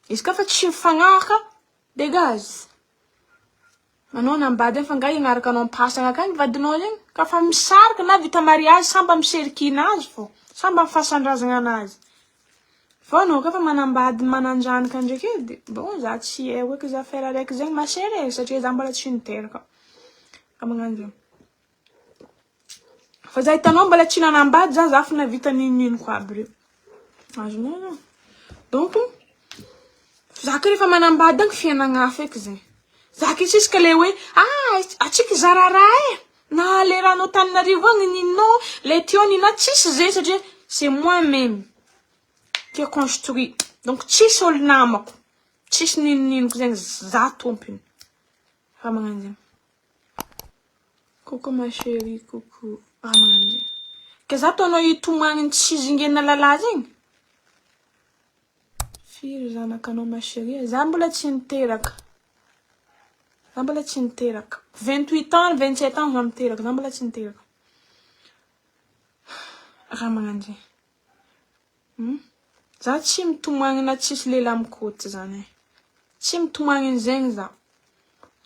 izy ka fa tsy mifagnaraka dégage anao nambady fa nga ignaraka anao mpasagna akagny vadinao zegny ka fa misaraka na vita mariage samba miserikina azy fo samba mifasandrazagna anazy fa anao ka fa manambady mananjanaka ndraiky edy bon za tsy eo eky za affaire araiky zegny ma chère satria za mbola tsy niteraka ka magnano zegny fa za hitanao mbola tsy nanambady za fa navita ninino koa aby reo azonao donc za ka rehefa manambady agny fiainagna hafa eky zegny za ka tsisy le hoe atsika zarara na le ranao Tananarivo agny nininao le tio nina tsisy zegny satria c'est moi-même qui a construit donc tsisy olo namako tsisy nininiko zegny za tompony raha magnano zegny coucou ma chérie coucou raha magnano zegny ke za taonao itomagny tsy zingena lala zegny firy zanakanao ma chérie za mbola tsy niteraka za mbola tsy niteraka 28 ans 27 ans za miteraka za mbola tsy niteraka raha magnano zegny za tsy mitomagny na tsisy lehilahy mikoty zany tsy mitomagny zegny za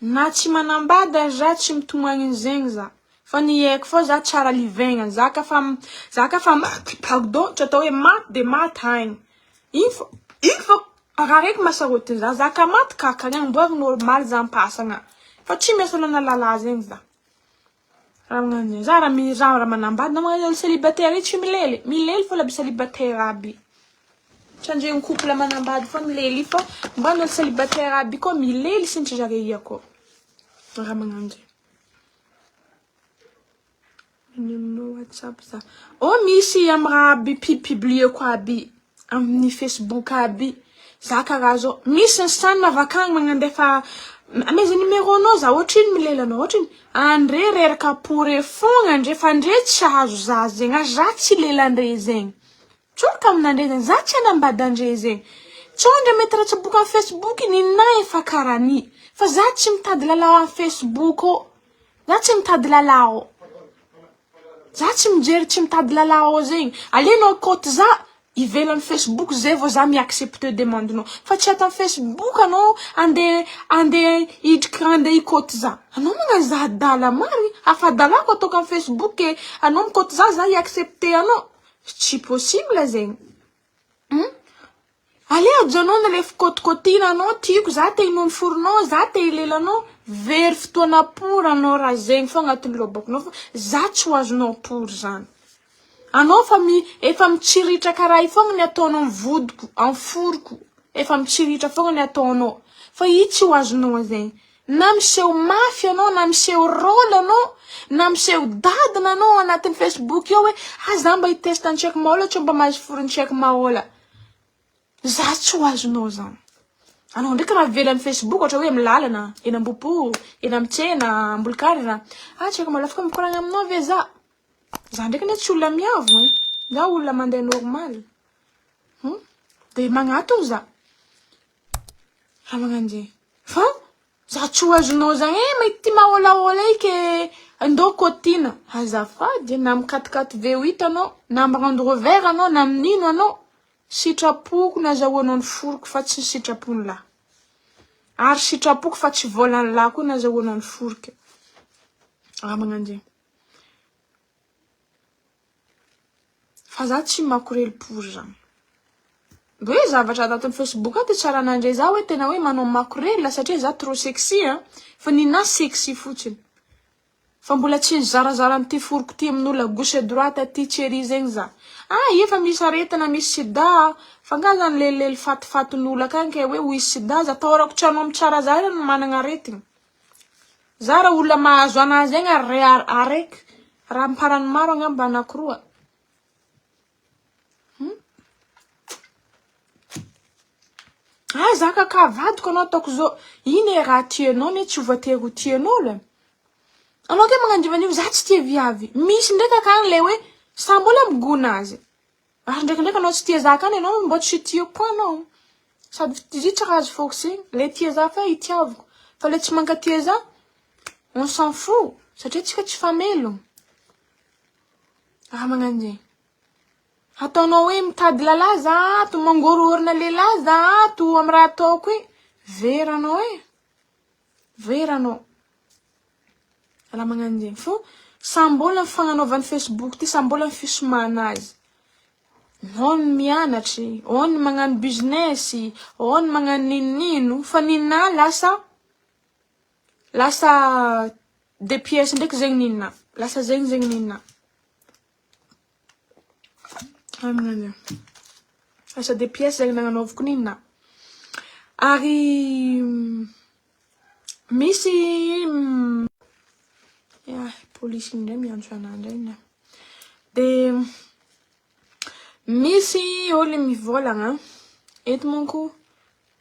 na tsy manambady za tsy mitomagny zegny za fa ny haiko fô za tsara livaigna za ka fa maty pardon tsy atao hoe maty de maty haigny igny fô raha raiky masaroty za ka maty kakany agny mbô avy normal za mpasagna fa tsy miasa lana lala zegny za raha magnano zegny za raha manambady na magnano célibataire tsy milely fô laby célibataire aby Change couple manambady fa milely fa mbana célibataire aby ko milely sinitry zare iako raha magnano no WhatsApp za misy am raha aby publié ko aby amin'ny Facebook aby za karaha zao misy sany navakagny magnandefa ameza numéro no za ohatriny milely anao ohatriny andre reraka pore fogna andre fa andre tsy azo za zegny za tsy lelandre zegny tsoraka aminandre zegny za tsy anambady andre zegny tsondra mety raha tsaboaka amin'ny Facebook nina efa karany fa za tsy mitady lalao amin'ny Facebook za tsy mitady lalao za tsy mijery tsy mitady lalao zegny alenao côte za ivelany Facebook zay vao za mi-accepte demande-nao fa tsy ato amin'ny Facebook anao ande idriky ande ikôty za anao magnano za dala mary afadalako ataoko amin'ny Facebook anao mikôty za i-accepte anao tsy possible zegny ale ajanona le fikôtikôtina anao tiako za te hinony foronao za te hilelanao very fotoana pour anao raha zegny fa agnatin'ny lobakonao fa za tsy ho azonao pour zany anao efa mitsiritra karaha fogna ny ataonao amin'ny vodiko amin'ny foroko efa mitsiritra fogna ny ataonao fa i tsy ho azonao zegny na miseho mafy anao na miseho rôle anao na miseho dadina anao anatin'ny Facebook eo hoe za mba hitesta antsaiky mahola tsy mba mahazo forontsaiky mahola za tsy ho azonao zany anao ndraiky raha velan'ny Facebook ohatra hoe milalana eny ambopo eny amitsena ambolokary tsaiky mahola afaka mikoragna aminao ve za ndraiky ne tsy olona miavo za olona mandeha normal de magnatony za raha magnano zegny fa za tsy ho azonao zany mety maholahola ike andao côtina azafady na mikatikaty V8 anao na Land Rover anao na minino anao sitrapoko na zahoanao ny foroko fa tsy sitrapony lahy ary sitrapoko fa tsy volan'ny lahy koa na zahoanao ny foroko raha magnano zegny fa za tsy makorely pour zany hoe zavatra atato Facebook aty tsara anandre za hoe tena hoe manao makorely satria za trop sexy fa nina sexy fotsiny fa mbola tsy zarazara amty foroko ty amin'olo gauche et droite aty tchery zegny za efa misy aretina misy sida fa nga zany lelely fatifatin'olo akagny ke hoe hoy sida za tahorako tranao amy tsara za no managna aretina za raha olona mahazo anazy zegny araiky raha amparany maro angamba anankiroa Ah, zaka ka vadiko anao ataoko zao. Iny e raha tianao ne tsy voatery ho tian'olo. Anao ke magnandivanio za tsy tia viavy. Misy ndraiky akany le hoe sa mbola migona azy. Ary ndraikindraiky anao tsy tia zaka any anao mbo tsy tia koa anao. Sady vita azo forcing. Le tia za fa itiavako. Fa le tsy mankatia za, on s'en fout. Satria tsika tsy famelo. Ah, magnanjay. Ataonao hoe mitady lalahy za ato, mangororona lehilahy za ato amin'ny raha ataoko hoe veranao e. Veranao. Ala magnanjay. Fo sambola fagnanaovan'ny Facebook ty sambola fisomana azy. On mianatry, on magnano business, on magnano ninino, fa nina lasa des pièces ndraiky zegny nina. Lasa zegny nina. Magnanjay. Lasa des pièces zegny nagnanaovako nina. Ary misy police indray miantso anandray na. De misy olo mivolagna eto monko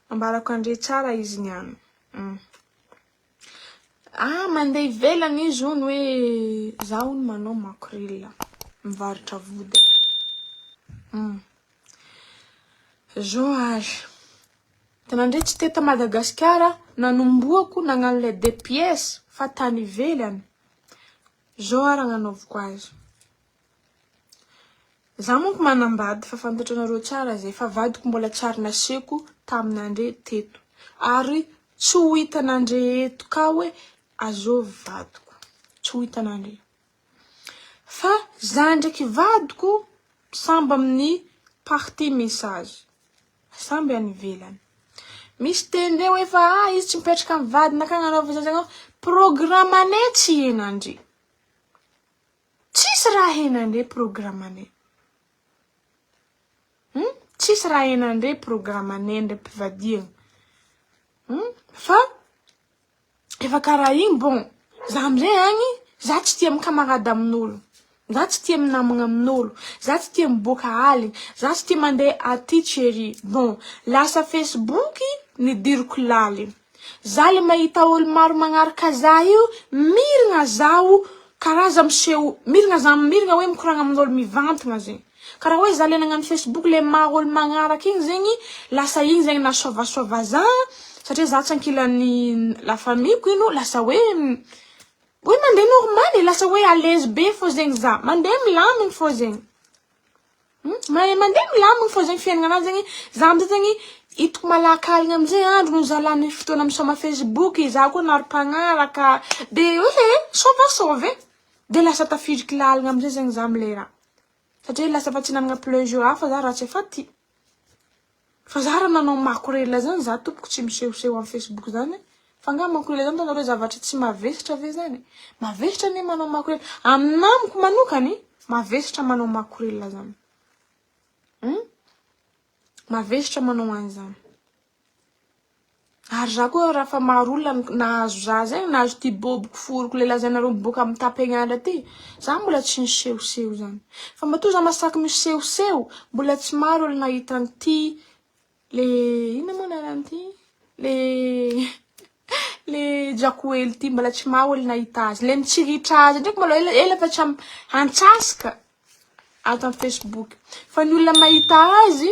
ambarako andre tsara izy niany. Ah, mandeha ivelany izy ony hoe za ony manao makrila mivarotra vody. Zao azy. Tanandre tsy teta Madagasikara nanomboako nagnano le des pièces fa tany ivelany. Zao ara nanovako azy. Za monko manambady fa fantatranareo tsara zay fa vadiko mbola tsara naseko taminandre teto. Ary tsy ho hitanandre eto ka hoe azovy vadiko. Tsy ho hitanandre. Fa za ndraiky vadiko samby amin'ny partie message. Samby any ivelany. Misy tendre hoe fa izy tsy mipetraka amin'ny vadina ka nanaova zazagna programmane tsy henandre. Tsisy raha henandre programmane. Tsisy raha henandre programmane ndre mpivadiana. Fa efa karaha igny bon. Za amizay agny, za tsy tia mikamarady amin'olo. Za tsy tia minamagna amin'olo. Za tsy tia miboaka aligny. Za tsy tia mandeha aty chérie. Bon, lasa Facebook nidiriko laligny. Za le mahita olo maro magnaraka za io, mirigna zaho karaza miseho, mirigna hoe mikoragna amin'olo mivantagna zegny. Karaha hoe za le nagnano Facebook le maro olo magnaraka igny zegny, lasa igny zegny nasoavasoava za, satria za tsy ankilan'ny la famille-ko ino, lasa hoe mandeha normal, lasa hoe à l'aise be fô zegny za, mandeha milamigny fô zegny. Mandeha milamigny fô zegny fiaignana zegny, za amizay zegny itako malakaligny amizay andro no zalany fotoana misoma Facebook, za koa naro-pagnaraka, de sauve. De lasa tafidriky lalagna amizay zegny za amile raha. Satria lasa fa tsy nanagna plaisir hafa za raha tsy efa ty. Fa za raha nanao makorela zany za tompoko tsy misehoseho amin'ny Facebook zany. Fa nga makorela zany tanareo zavatra tsy mavesatra ve zany? Mavesatra ne manao makorela. Aminamiko manokany, mavesatra manao makorela zany. Mavesatra manao an'izany. Ary za koa raha fa maro olona nahazo za zegny, nahazo ty boboko foroko le lazanareo miboaka amin'ny tapegnandra ty, za mbola tsy nisehoseho zany. Fa matoa za masaky misehoseho, mbola tsy maro olo nahita an'ty, le ino moa anarany ty? Le Jakoely ty, mbola tsy maro olo nahita azy. Le mitsiritra azy ndraiky mbola ela fa tsy hantsasaka ato amin'ny Facebook. Fa ny olona mahita azy,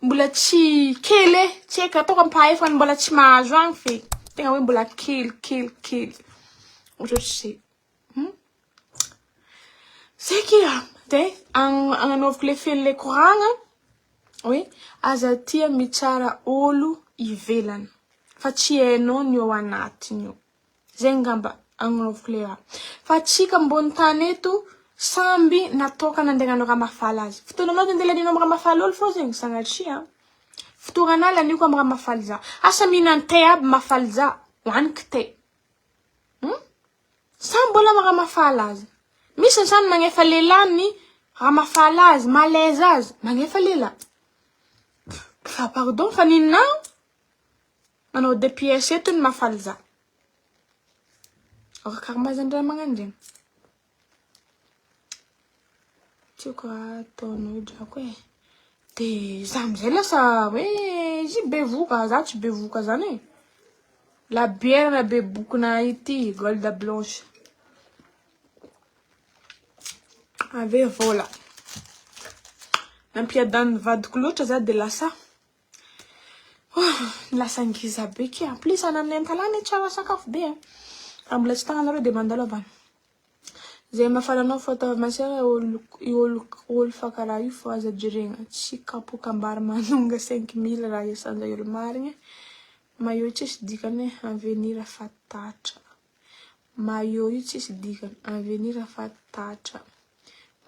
mbola tsy kely, tsy haiko ataoko ampahay fa mbola tsy mahazo agny fe. Tegna hoe mbola kely. Ohatraohatry zay kia. De agnanovako le fely le koragna, hoe aza tia mitsara olo ivelany. Fa tsy hainao ny ao anatiny io. Zay ngamba agnanovako le raha. Fa tsika ambony tany eto, samby natoka nandeha hagnano raha mahafaly azy. Fotoananao nandeha laninao raha mahafaly olo fô zegny, sagnatria. Fotoanana laniko amin'ny raha mahafaly za. Asa mihinan te aby mahafaly za, hoaniky te. Samby mbola raha mahafaly azy. Misy samy magnefa lelany raha mahafaly azy, malaise azy, magnefa lela. Fa pardon, fa ninao manao des pièces eto ny mahafaly za. Ora karamazany raha magnandregny. Tiako ataonao drako e. De za amizay lasa hoe izy bevoka, za tsy bevoka zany e. La bière na bebokona ity, Gold Blanche. Ave vola. Nampiadany vadiko loatra za de lasa. Lasa ngiza be ke. En plus ana amin'ny antalana tsara sakafo be. Ambola tsy tagnanareo de mandalo avany. Zay mafalanao fataova masera olo fa karaha io fo aza jerena. Tsy kapokambary manonga 5000 raha iasanja olo marigny. Mayo io tsisy dikany avenir fatatra. Mayo io tsisy dikany avenir fatatra.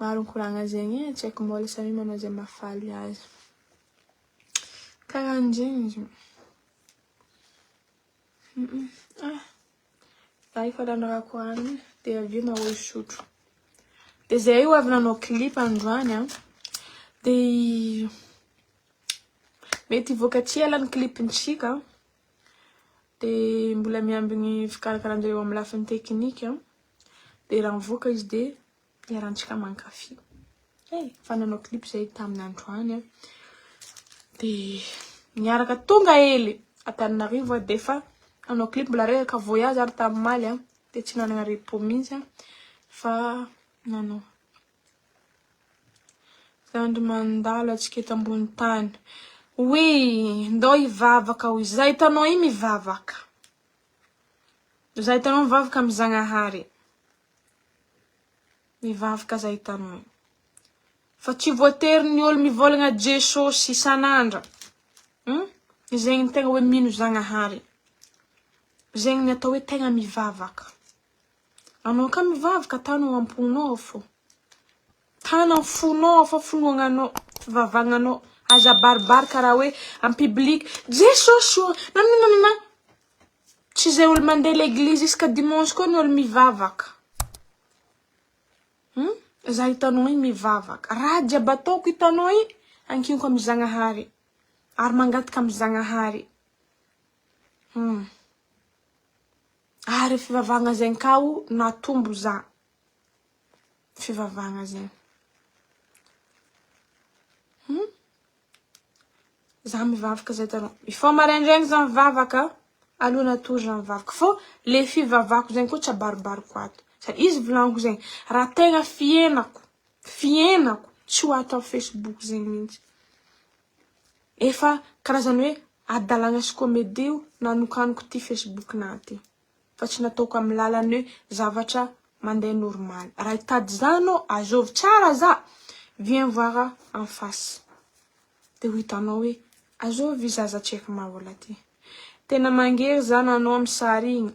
Maro koragna zegny tsy haiko mbola samy manao zay mafaly azy. Karanjegny. Ay fa landraha koagny de avy na olo sotro. De zay io avy nanao clip androany de mety vokatia lany clipintsika de mbola miambigny fikarakaranjare amin'ny lafiny teknika de raha mivoaka izy de iarahantsika mankafy. Fa nanao clip zay tamin'ny androany de miaraka tonga hely Antananarivo de fa nanao clip mbola reka voyage ary tamin'ny Maly de tsy nanana repos mihitsy fa nanao zandry mandalo atsika eto ambony tany. Oui, ndao hivavaka hoy. Zay hitanao io mivavaka. Zay hitanao mivavaka amin'ny Zagnahary. Mivavaka zay hitanao. Fa tsy voatery ny olo mivolagna Jesosy isan'andra. Zegny tegna hoe mino Zagnahary. Zegny ny atao hoe tegna mivavaka. Anao ka mivavaka tanao amponao fo. Tanao fonao fa fonoagnanao, vavagnanao. Aza baribary karaha hoe en public. Jesosy nanana. Tsy zay olo mandeha l'église iska dimanche koa ny olo mivavaka. Za hitanao io mivavaka. Raha jiaby ataoko hitanao io ankiniko amin'ny Zagnahary. Ary mangataka amin'ny Zagnahary. Ary fivavahana zegny kao natombo za. Fivavahana zegny. Za mivavaka zay hitanao. Ifo maraindraigny za mivavaka, aloha natory za mivavaka. Fô le fivavahako zegny koa tsy abaribariko ato. Sady izy volaniko zegny, raha tegna fienako, tsy ho ato Facebook zegny mihitsy. Efa karazany hoe adalagna sy comédie io nanokaniko ty Facebook naty. Fa tsy nataoko amin'ny lalany hoe zavatra mandeha normal. Raha hitady za anao, azovy tsara za. Viens voir en face. De ho hitanao hoe azovy zaza tsy haiko mahola ty. Tena mangery za nanao amin'ny sary igny.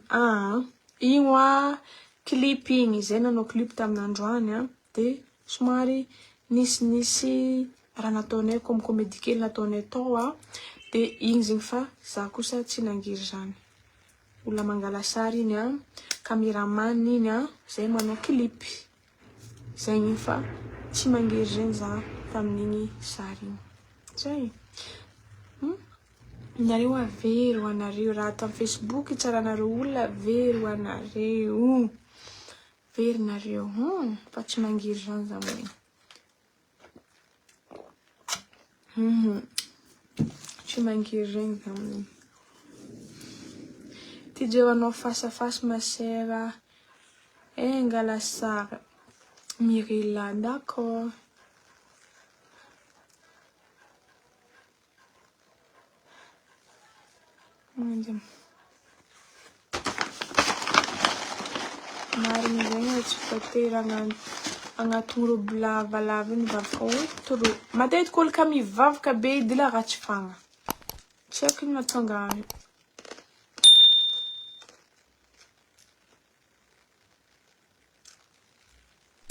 Igny hoa clip igny. Zay nanao clip tamin'ny androany de somary nisy raha nataonay comme comédie kely nataonay tao de igny zegny fa za kosa tsy nangiry zany. Olona mangala sary igny cameraman igny zay manao clip. Zegny fa tsy mangiry zegny za tamin'igny sary igny. Zay. Nareo avery ho anareo raha ato amin'ny Facebook tsaranareo olona avery ho anareo. Very nareo. Fa tsy mangiry zany za moa. Tsy mangiry regny za moa. Ty jeo anao face à face masera. Ngala sara. Mirila, d'accord. Marigny zegny tsy voatery agnaty robe lavalava iny mivavaka. Matetika olo ka mivavaka be edy la ratsy fagna. Tsy haiko ino mahatonga azy.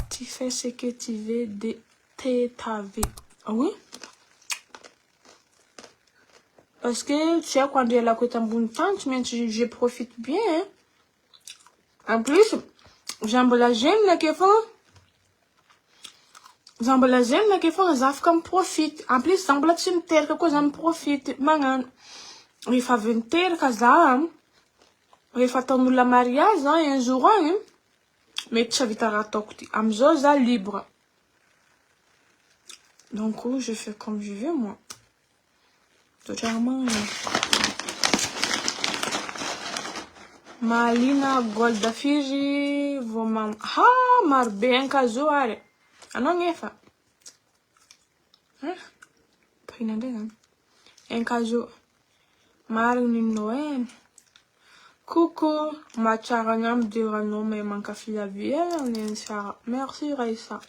Tu fais ce que tu veux de ta vie. Ah oui? Parce que tu sais quand elle a côté ambony tany tsy maintsy je profite bien. En plus, j'ambola j'aime ke fogna. J'ambola j'aime ke fogna za afaka miprofite. En plus, j'ambola tsy miteraka koa za miprofite. Magnano. Rehefa avy miteraka za, rehefa ataon'olona mariage un jour agny, mety tsy avita raha ataoko ty. Amizao za libre. Donc, je fais comme je veux, moi. Toetr'andro Malina Gold Firy vao maro be ankazo ary. Anao nefa. Pahina ndray zany. Ankazo. Marigny Noël. Coucou, ma tsara nyam diranao may mankafy la vie. Merci Raissa.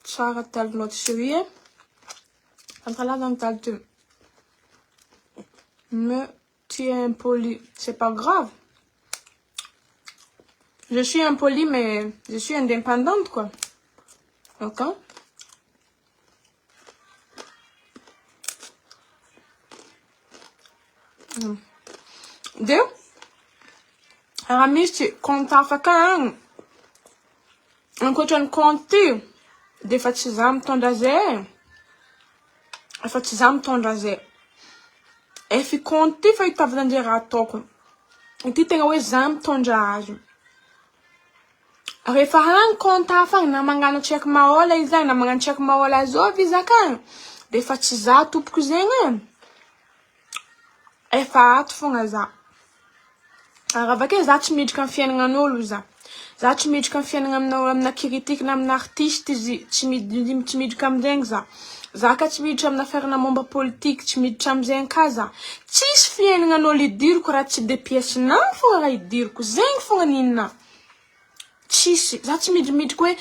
Tsara talonao chérie. Mais tu es impoli. C'est pas grave. Je suis impolie, mais je suis indépendante, quoi. Ok? Deux. Ramis, tu comptes à faire un coton compté. Des fois, tu as ton désert. Efa tsy za mitondra zay. Efa compté fa itavidan-jay raha ataoko. Ity tegna hoe za mitondra azy. Rehefa hany compte hafa na mangano check mahola izy na mangano check mahola zovy izy akagny. De efa tsy za tompoko zegny. Efa ato fogna za. Raha avake za tsy miditra amin'ny fiainagnan'olo za. Za tsy miditra amin'ny fiainagnan'olo amina critique na amina artiste izy tsy miditra amin'izegny za. Za ka tsy miditra amina affaire momba politique tsy miditra amin'izegny ka za. Tsisy fiainagnan'olo idiriko raha tsy de pièce-nahy fogna raha idiriko. Zegny fogna ninona. Tsisy. Za tsy miditra hoe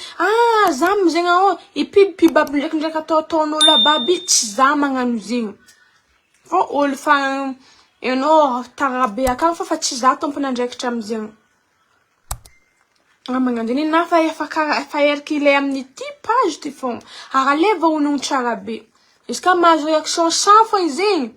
za zegny ipibipiba aby ndraikindraiky ataon'olo ababy tsy za magnano zegny. Fô olo fa ianao tarabe akagny fa tsy za tompona andraikitra amin'izegny. Magnano ninona fa efa eriky ilay amin'ity page ty fogna. Aleva honogno tsara be. Izy ka mahazo réaction safo izegny.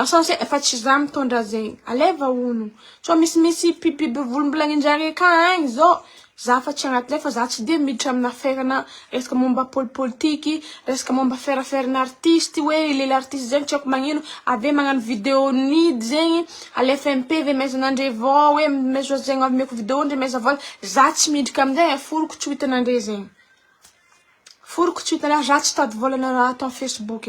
Sensé efa tsy za mitondra zegny. Aleva honogno. So misy pipiby volombolanginjare ka agny zao. Za fa tsy agnaty fa za tsy de miditra amina affaire na resaka momba politique, resaka momba affaire artiste hoe ilay artiste zegny tsy haiko magnino, ave magnano vidéo nidy zegny, alefa MPV mezanandre vao hoe meso zegny ameko vidéo ndre meza vola, za tsy miditra amin'izay foroko tsy hitanandre zegny. Foroko tsy hitana za tsy tady vola na raha atao Facebook.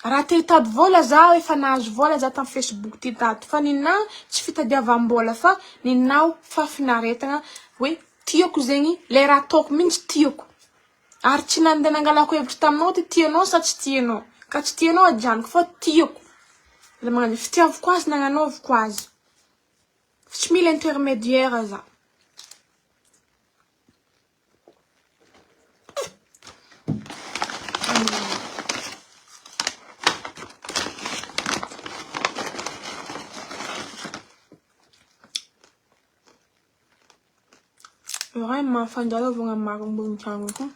Raha te hitady vola za efa nahazo vola za tam Facebook ty tady fa ninona tsy fitadiavam-bola fa ninona fa finaretagna hoe tiako zegny le raha ataoko mintsy tiako. Ary tsy nandeha nangalako hevitra taminao ty tianao sa tsy tianao. Ka tsy tianao ajanoko fa tiako. Le magnano fitiavako azy nagnanaovako azy. Tsy mila intermédiaire za. Vraiment fandalovagna maro ambony tragno akao.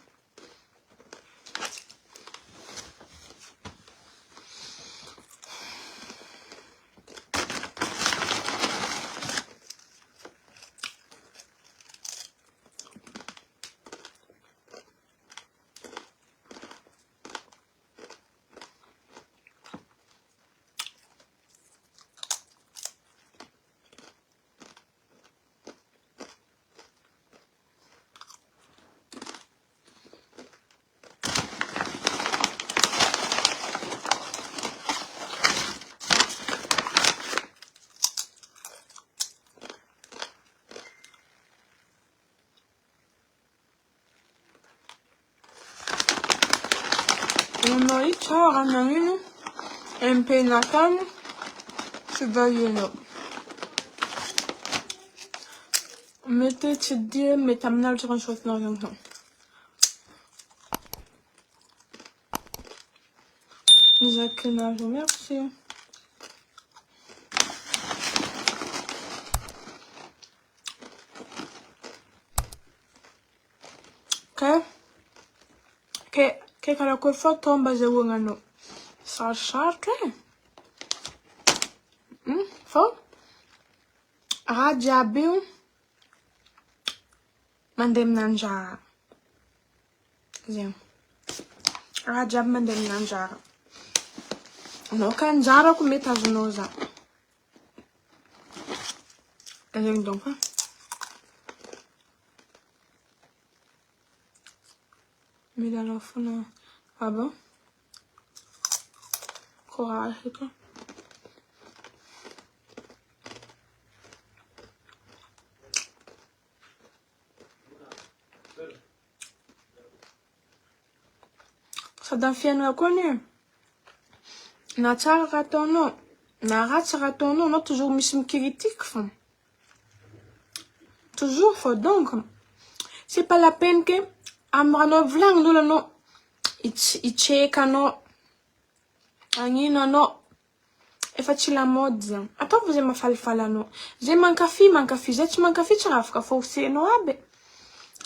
Noi tsara nagnino MP natany tsy vahino. Mety tsy dia mety amin'olo tsaka soatinao zegny. Zakinazo, merci. Ke karakory fa tomba azahoagnanao. Sarosarotra Fa raha jiaby io mandeha amin'anjara. Zegny. Raha jiaby mandeha amin'anjara. Anao ka anjarako mety azonao za. Zegny donc. milalao foana aba courage ka sady amin'ny fiainana koa ny na tsara raha ataonao na ratsy raha ataonao anao toujours misy mikritique fô toujours fô donc c'est pas la peine que amin'ny raha anao volagnin'olo anao hitseky anao agnino anao efa tsy lamaody zany ataovy zay mahafalifaly anao zay mankafy zay tsy mankafy tsy raha afaka forcenao aby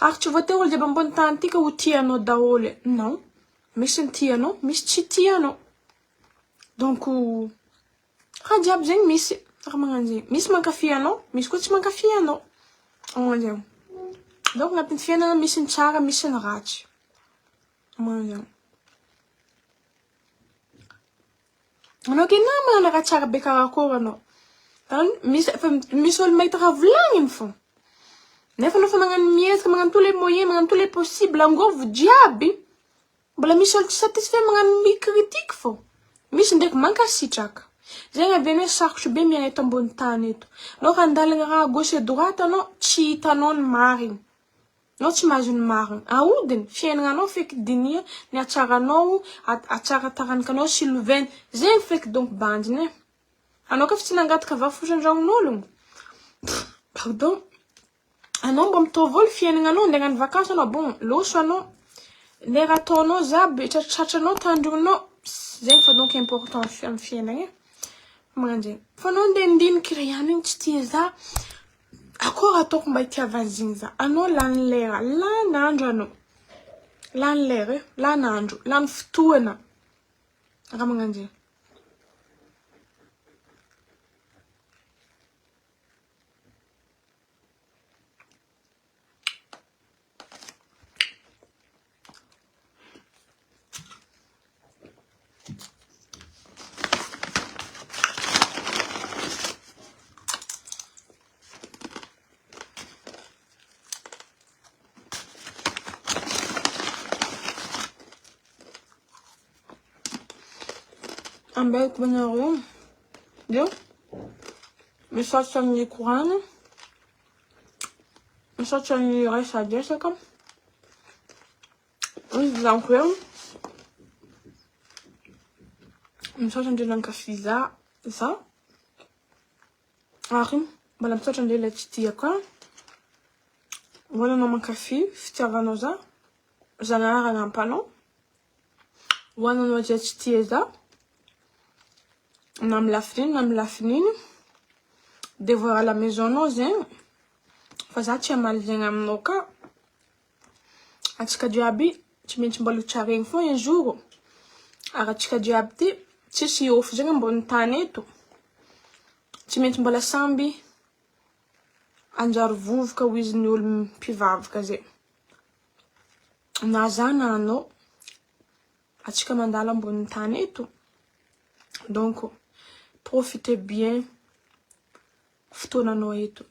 ary tsy voatery olo jiaby ambony tany ty ka ho tianao daholo non misy ny tianao misy tsy tianao donc raha jiaby zegny misy raha magnano zegny misy mankafy anao misy koa tsy mankafy anao magnano zegny donc agnatin'ny fiainana misy ny tsara misy ny ratsy magnano zegny anao ke na magnano raha tsara be karakory anao misy olo mahita raha volagniny fô nefa anao fa magnano miezaka magnano tous les moyens magnano tous les possibles angovo jiaby mbola misy olo tsy satisfait magnano micritique fô misy ndraiky mankasitraka zegny aveny hoe sarotry be miaina eto ambony tany eto anao ka andalana raha gauche et droite anao tsy hitanao ny mariny anao tsy mahazo ny mariny aodiny fiainana anao feky dinia ny atsaranao atsara taranikanao sy loveny zegny feky donc bandiny e anao ka fa tsy nangataka vafosy andragnon'ologno pardon anao mba mitovolo fiainana anao ndeha hagnano vakansy anao bon loso anao le raha ataonao zaby tratratranao tandrognonao zegny fa donc important amin'ny fiainana e magnano zegny fa anao ndeha ndiniky raha ihany igny tsy tia za akory ataoko mba hitiavany zegny za anao lany lera lan'andro anao lany lera e lan'andro lany fotoana raha magnano zegny ambelako banareo dio misaotra amin'ny korana misaotra amin'ny resadresaka izy zanako eo misaotra ndreo nankafy za ary mbola misaotra ndreo le tsy tiako wala anao mankafy fitiavanao za zanahary anampanao wala anao zay tsy tia za na amin'ny lafininy devoir à la maison anao zegny fa za tsy amaly zegny aminao ka atsika jiaby tsy maintsy mbola tsaregny fô un jour ary atsika jiaby ty tsisy ofo zegny ambony tany eto tsy maintsy mbola samby anjary vovoka ho izy ny olo mpivavaka zay na za na anao atsika mandala ambony tany eto donc profitez bien fotoananao eto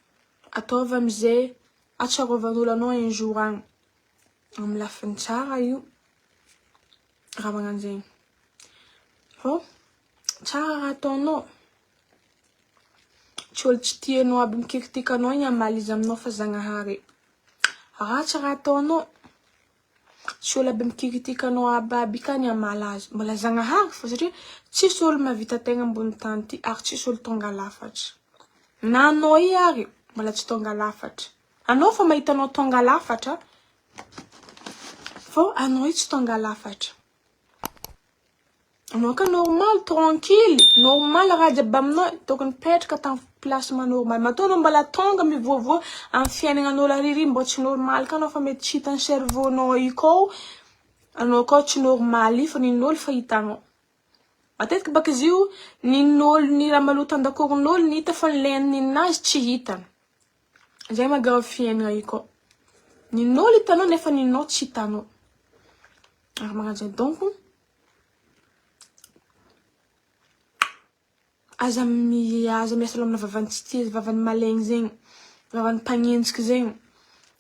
ataovy amizay atsarovan'olo anao un jour agny amin'ny lafiny tsara io raha magnano zegny fô tsara raha ataonao tsy olo tsy tianao aby mikritika anao igny amaly izy aminao fa zagnahary ratsy raha ataonao tsy olo aby mikritika anao aby ka ny amaly azy mbola zagnahary fô satria tsisy olo mahavita tegna ambony tany ty ary tsisy olo tonga lafatra na anao i ary mbola tsy tonga lafatra anao fa mahita anao tonga lafatra fô anao i tsy tonga lafatra anao ka normal tranquille normal raha jiaby aminao tokony petraka tamy place manormal ma anao mbola tonga mivoavoa amin'ny fiainagnan'olo ariry mbo tsy normal ka anao fa mety tsy hitan'ny cerveau-nao i ko anao ko tsy normal i fa nin'olo fa hitanao matetiky baka izy io nin'olo ny raha maloto andakoron'olo ny hita fa nilay ninazy tsy hitany zay magara fiainana i ko nin'olo hitanao nefa ninao tsy hitanao ary magnano zay donc aza miasa lamina vavany tsy tia vavany malegny zegny vavany mpagnenjiky zegny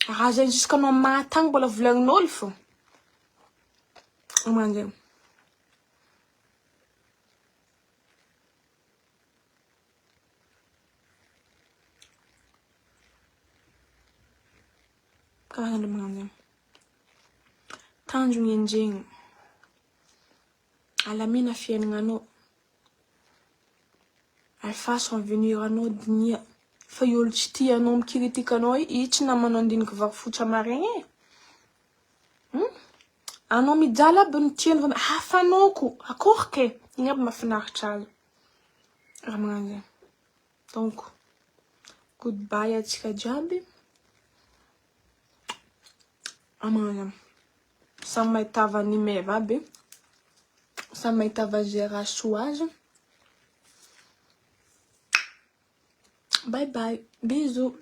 raha zegny jusqu'anao matagny mbola volagnin'olo fô Magnano zegny. Karazana magnano zegny. Tanjona enjegny. Alamina fiaignananao. Alfaso avenir anao dinia. Fa io olo tsy tianao mikritika anao i tsy namanao andiniky vakifotsy amaregny e. Anao mijaly aby ny tiany va hafanao ko akory ke igny aby mahafinaritra azy. Raha magnano zegny. Donc goodbye atsika jiaby. Magnano samy mahitava ny meva aby. Samy mahitava zay raha soa azy. Bye bye. Bisous.